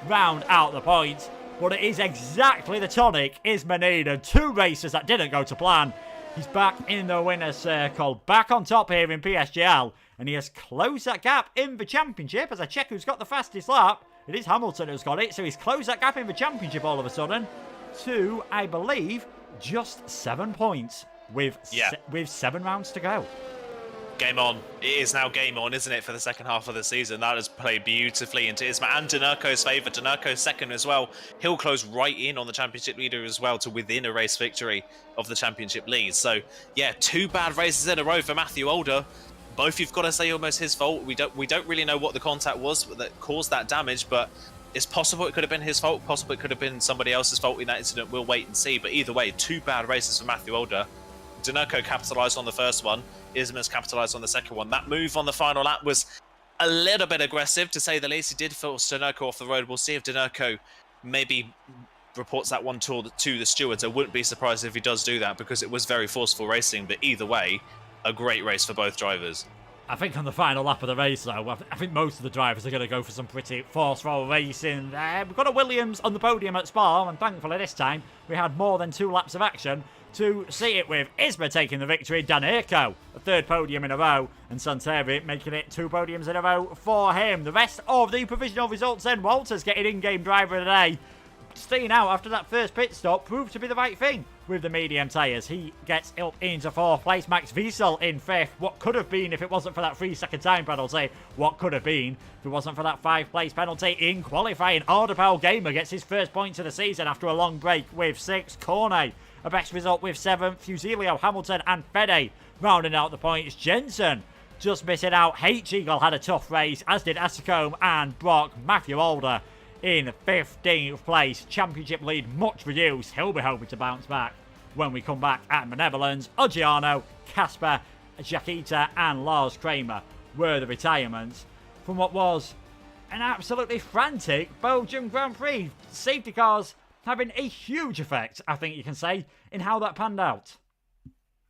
round out the points. But it is exactly the tonic Isma needed. 2 races that didn't go to plan. He's back in the winner's circle, back on top here in PSGL, and he has closed that gap in the championship. As I check who's got the fastest lap, it is Hamilton who's got it, so he's closed that gap in the championship all of a sudden to, I believe, just 7 points with 7 rounds to go. Game on. It is now game on, isn't it, for the second half of the season? That has played beautifully into Isma and Daneko's favour. Daneko's second as well. He'll close right in on the championship leader as well to within a race victory of the championship lead. So, yeah, 2 bad races in a row for Matthew Alder. Both, you've got to say, almost his fault. We don't really know what the contact was that caused that damage, but it's possible it could have been his fault. Possible it could have been somebody else's fault in that incident. We'll wait and see. But either way, 2 bad races for Matthew Alder. Daneko capitalised on the first one. Isma's capitalised on the second one. That move on the final lap was a little bit aggressive, to say the least. He did force Daneko off the road. We'll see if Daneko maybe reports that one to the stewards. I wouldn't be surprised if he does do that, because it was very forceful racing. But either way, a great race for both drivers. I think on the final lap of the race, though, I think most of the drivers are going to go for some pretty forceful racing. We've got a Williams on the podium at Spa, and thankfully this time we had more than 2 laps of action to see it with. Isma taking the victory, Daneko, a 3rd podium in a row, and Santeri making it 2 podiums in a row for him. The rest of the provisional results then, Walters getting in-game driver of the day. Staying out after that first pit stop proved to be the right thing with the medium tyres. He gets up into 4th place. Max Wiesel in 5th. What could have been if it wasn't for that 3-second time penalty? What could have been if it wasn't for that 5th place penalty in qualifying? Ardepel Gamer gets his first points of the season after a long break with 6. Cornet, a best result with 7. Fusilio, Hamilton and Fede rounding out the points. Jensen just missing out. H-Eagle had a tough race, as did Asacombe and Brock. Matthew Alder in 15th place. Championship lead much reduced. He'll be hoping to bounce back when we come back at the Netherlands. Oggiano, Casper, Jakita and Lars Kramer were the retirements from what was an absolutely frantic Belgium Grand Prix. Safety cars having a huge effect, I think you can say, in how that panned out.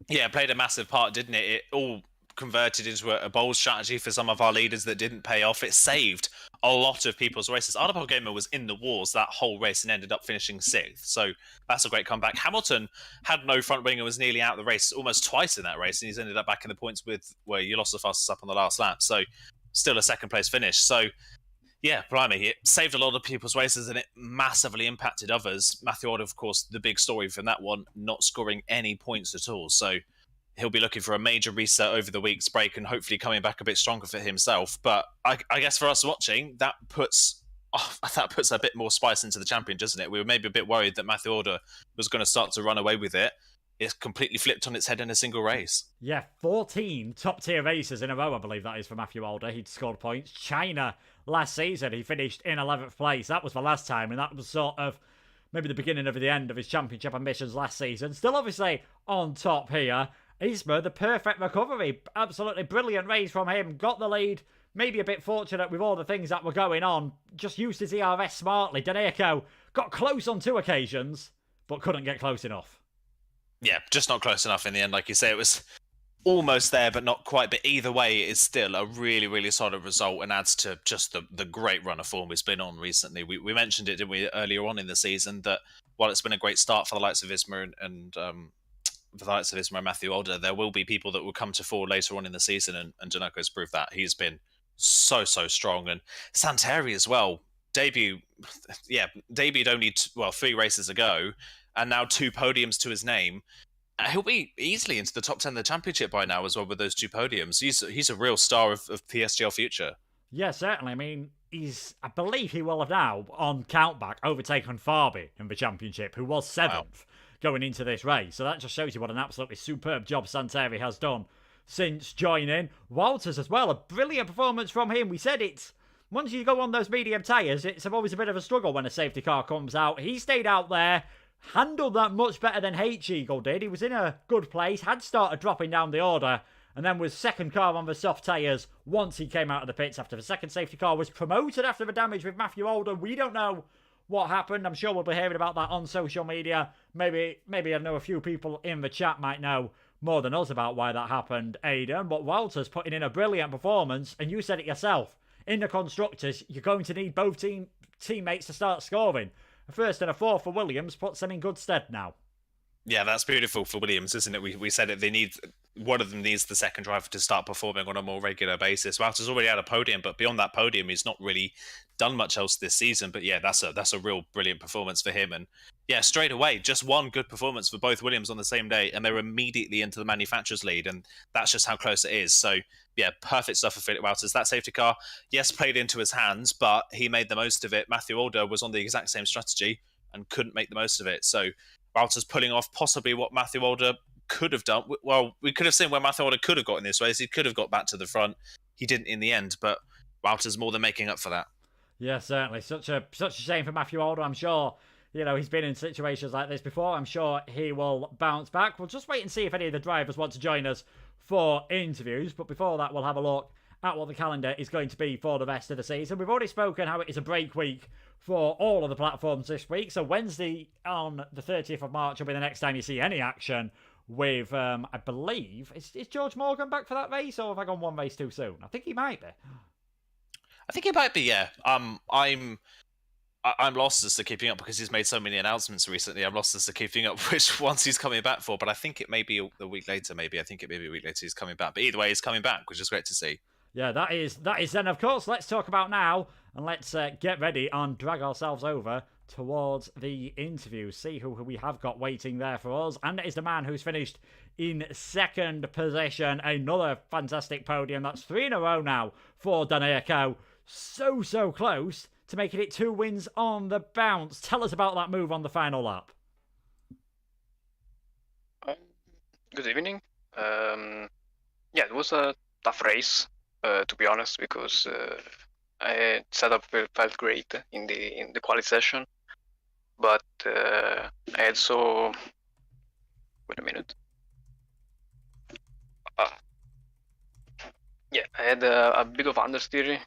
Yeah, it played a massive part, didn't it? It all converted into a bold strategy for some of our leaders that didn't pay off. It saved a lot of people's races. Ardepel Gamer was in the wars that whole race and ended up finishing 6th. So that's a great comeback. Hamilton had no front wing and was nearly out of the race almost twice in that race. And he's ended up back in the points with where you lost the fastest up on the last lap. So still a 2nd place finish. So yeah, blimey, it saved a lot of people's races and it massively impacted others. Matthew Alder, of course, the big story from that one, not scoring any points at all. So he'll be looking for a major reset over the week's break and hopefully coming back a bit stronger for himself. But I guess for us watching, that puts a bit more spice into the champion, doesn't it? We were maybe a bit worried that Matthew Alder was going to start to run away with it. It's completely flipped on its head in a single race. Yeah, 14 top-tier races in a row, I believe that is for Matthew Alder. He'd scored points. China, last season, he finished in 11th place. That was the last time, and that was sort of maybe the beginning of the end of his championship ambitions last season. Still obviously on top here. Isma, the perfect recovery. Absolutely brilliant race from him. Got the lead. Maybe a bit fortunate with all the things that were going on. Just used his ERS smartly. Daneco got close on 2 occasions, but couldn't get close enough. Yeah, just not close enough in the end. Like you say, it was almost there, but not quite. But either way, it is still a really, really solid result and adds to just the great run of form he's been on recently. We mentioned it, didn't we, earlier on in the season, that while it's been a great start for the likes of Isma and for the likes of Isma and Matthew Older, there will be people that will come to fore later on in the season, and Daneco's proved that. He's been so strong. And Santeri as well. Debuted only 3 races ago, and now 2 podiums to his name. He'll be easily into the top 10 of the championship by now as well with those 2 podiums. He's a real star of PSGL future. Yeah, certainly. I mean, I believe he will have now, on countback, overtaken Farby in the championship, who was 7th going into this race. So that just shows you what an absolutely superb job Santeri has done since joining. Walters as well, a brilliant performance from him. We said it's, once you go on those medium tyres, it's always a bit of a struggle when a safety car comes out. He stayed out there, handled that much better than H-Eagle did. He was in a good place, had started dropping down the order, and then was second car on the soft tyres once he came out of the pits after the second safety car was promoted after the damage with Matthew Older. We don't know what happened. I'm sure we'll be hearing about that on social media. Maybe I know a few people in the chat might know more than us about why that happened, Aidan. But Walter's putting in a brilliant performance, and you said it yourself. In the Constructors, you're going to need both teammates to start scoring. A first and a fourth for Williams puts them in good stead now. Yeah, that's beautiful for Williams, isn't it? We said it. One of them needs the second driver to start performing on a more regular basis. Walter's already had a podium, but beyond that podium, he's not really done much else this season. But yeah, that's a real brilliant performance for him. And yeah, straight away, just one good performance for both Williams on the same day, and they're immediately into the manufacturer's lead, and that's just how close it is. So yeah, perfect stuff for Philip Walters. That safety car, yes, played into his hands, but he made the most of it. Matthew Older was on the exact same strategy and couldn't make the most of it. So Walters pulling off possibly what Matthew Older could have done. Well, we could have seen where Matthew Older could have got in this race. He could have got back to the front. He didn't in the end, but Walters more than making up for that. Yeah, certainly. Such a shame for Matthew Older. I'm sure, he's been in situations like this before. I'm sure he will bounce back. We'll just wait and see if any of the drivers want to join us for interviews. But before that, we'll have a look at what the calendar is going to be for the rest of the season. We've already spoken how it is a break week for all of the platforms this week. So Wednesday on the 30th of March will be the next time you see any action with, I believe, is George Morgan back for that race, or have I gone one race too soon? I think he might be. I think he might be, yeah. I'm lost as to keeping up because he's made so many announcements recently. I'm lost as to keeping up which ones he's coming back for, but I think it may be a week later, maybe. I think it may be a week later he's coming back. But either way, he's coming back, which is great to see. Yeah, that is then, of course, let's talk about now, and let's get ready and drag ourselves over towards the interview. See who we have got waiting there for us. And it is the man who's finished in second position. Another fantastic podium. That's 3 in a row now for Daneco. So close to making it 2 wins on the bounce. Tell us about that move on the final lap. Good evening. It was a tough race, to be honest, because setup felt great in the quali session, but I had wait a minute. I had a bit of understeer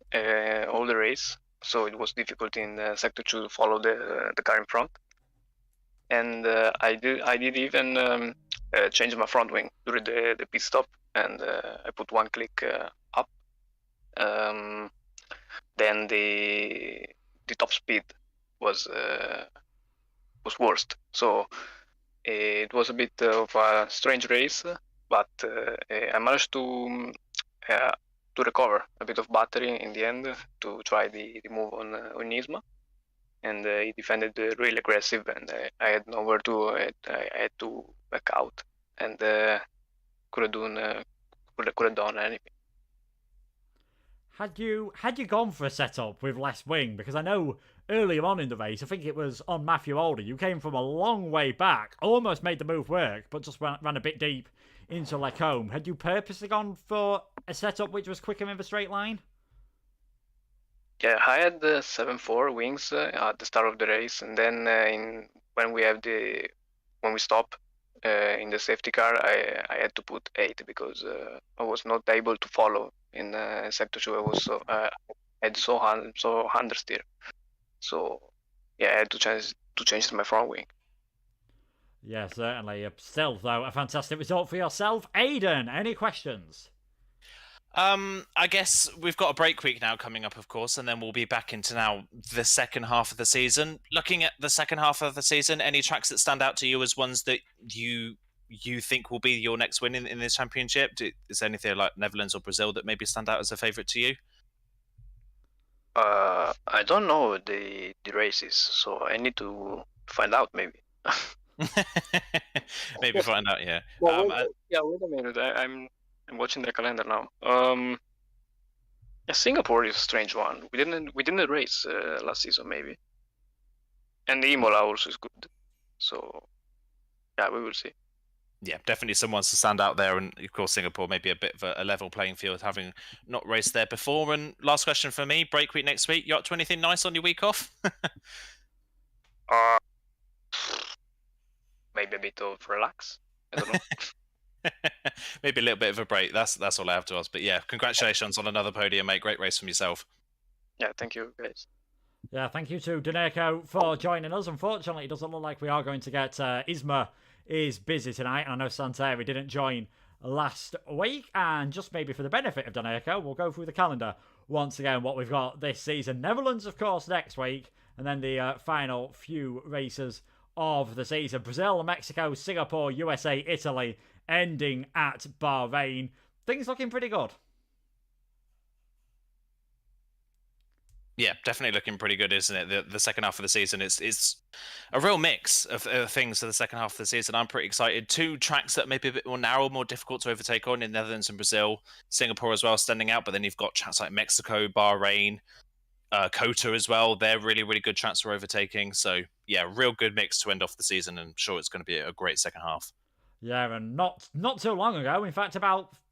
all the race, so it was difficult in sector 2 to follow the car in front, and I did even change my front wing during the pit stop, and I put 1 click up. Then the top speed was worst, so it was a bit of a strange race, but I managed to recover a bit of battery in the end to try the move on Isma, and he defended really aggressive, and I had nowhere to. I had to back out, and could have done anything. Had you gone for a setup with less wing? Because I know earlier on in the race, I think it was on Matthew Older, you came from a long way back, almost made the move work, but just ran a bit deep into Lecombe. Had you purposely gone for a setup which was quicker in the straight line? Yeah, I had the 7-4 wings at the start of the race, and then when we stop in the safety car, I had to put 8 because I was not able to follow in sector 2. I was had so understeer, so yeah, I had to change my front wing. Yeah, certainly. Still, though, a fantastic result for yourself. Aiden, any questions? I guess we've got a break week now coming up, of course, and then we'll be back into now the second half of the season. Looking at the second half of the season, any tracks that stand out to you as ones that you think will be your next win in this championship? Is there anything like Netherlands or Brazil that maybe stand out as a favourite to you? I don't know the races, so I need to find out maybe. Maybe find out, yeah. Well, yeah, wait a minute. I'm watching the calendar now. Yeah, Singapore is a strange one. We didn't race last season maybe, and Imola also is good. So yeah, we will see. Yeah, definitely some ones to stand out there, and of course Singapore may be a bit of a level playing field, having not raced there before. And last question for me: break week next week. You up to anything nice on your week off? Uh, maybe a bit of relax. I don't know. Maybe a little bit of a break. That's all I have to ask. But yeah, congratulations on another podium, mate. Great race from yourself. Yeah, thank you guys. Yeah, thank you to Daneko for joining us. Unfortunately, it doesn't look like we are going to get Isma is busy tonight. And I know Santeri didn't join last week. And just maybe for the benefit of Daneko, we'll go through the calendar once again, what we've got this season. Netherlands, of course, next week. And then the final few races of the season. Brazil, Mexico, Singapore, USA, Italy, ending at Bahrain. Things looking pretty good. Yeah, definitely looking pretty good, isn't it? The second half of the season it's a real mix of things for the second half of the season. I'm pretty excited. Two tracks that may be a bit more narrow, more difficult to overtake on in Netherlands and Brazil. Singapore as well standing out, but then you've got tracks like Mexico, Bahrain, Kota as well. They're really, really good tracks for overtaking. So yeah, real good mix to end off the season, and I'm sure it's going to be a great second half. Yeah, and not too long ago, in fact,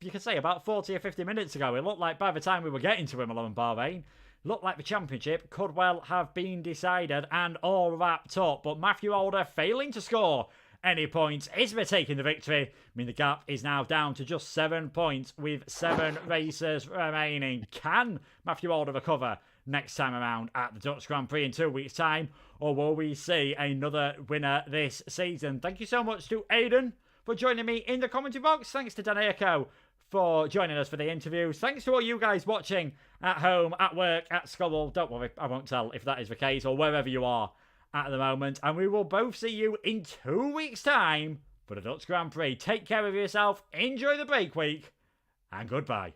you could say about 40 or 50 minutes ago, it looked like by the time we were getting to Imola and Bahrain, looked like the championship could well have been decided and all wrapped up. But Matthew Alder failing to score any points. Isma taking the victory. I mean, the gap is now down to just 7 points with 7 races remaining. Can Matthew Alder recover next time around at the Dutch Grand Prix in 2 weeks' time? Or will we see another winner this season? Thank you so much to Aiden for joining me in the commentary box. Thanks to Daneko for joining us for the interviews. Thanks to all you guys watching at home, at work, at school. Don't worry, I won't tell if that is the case, or wherever you are at the moment. And we will both see you in 2 weeks' time for the Dutch Grand Prix. Take care of yourself, enjoy the break week, and goodbye.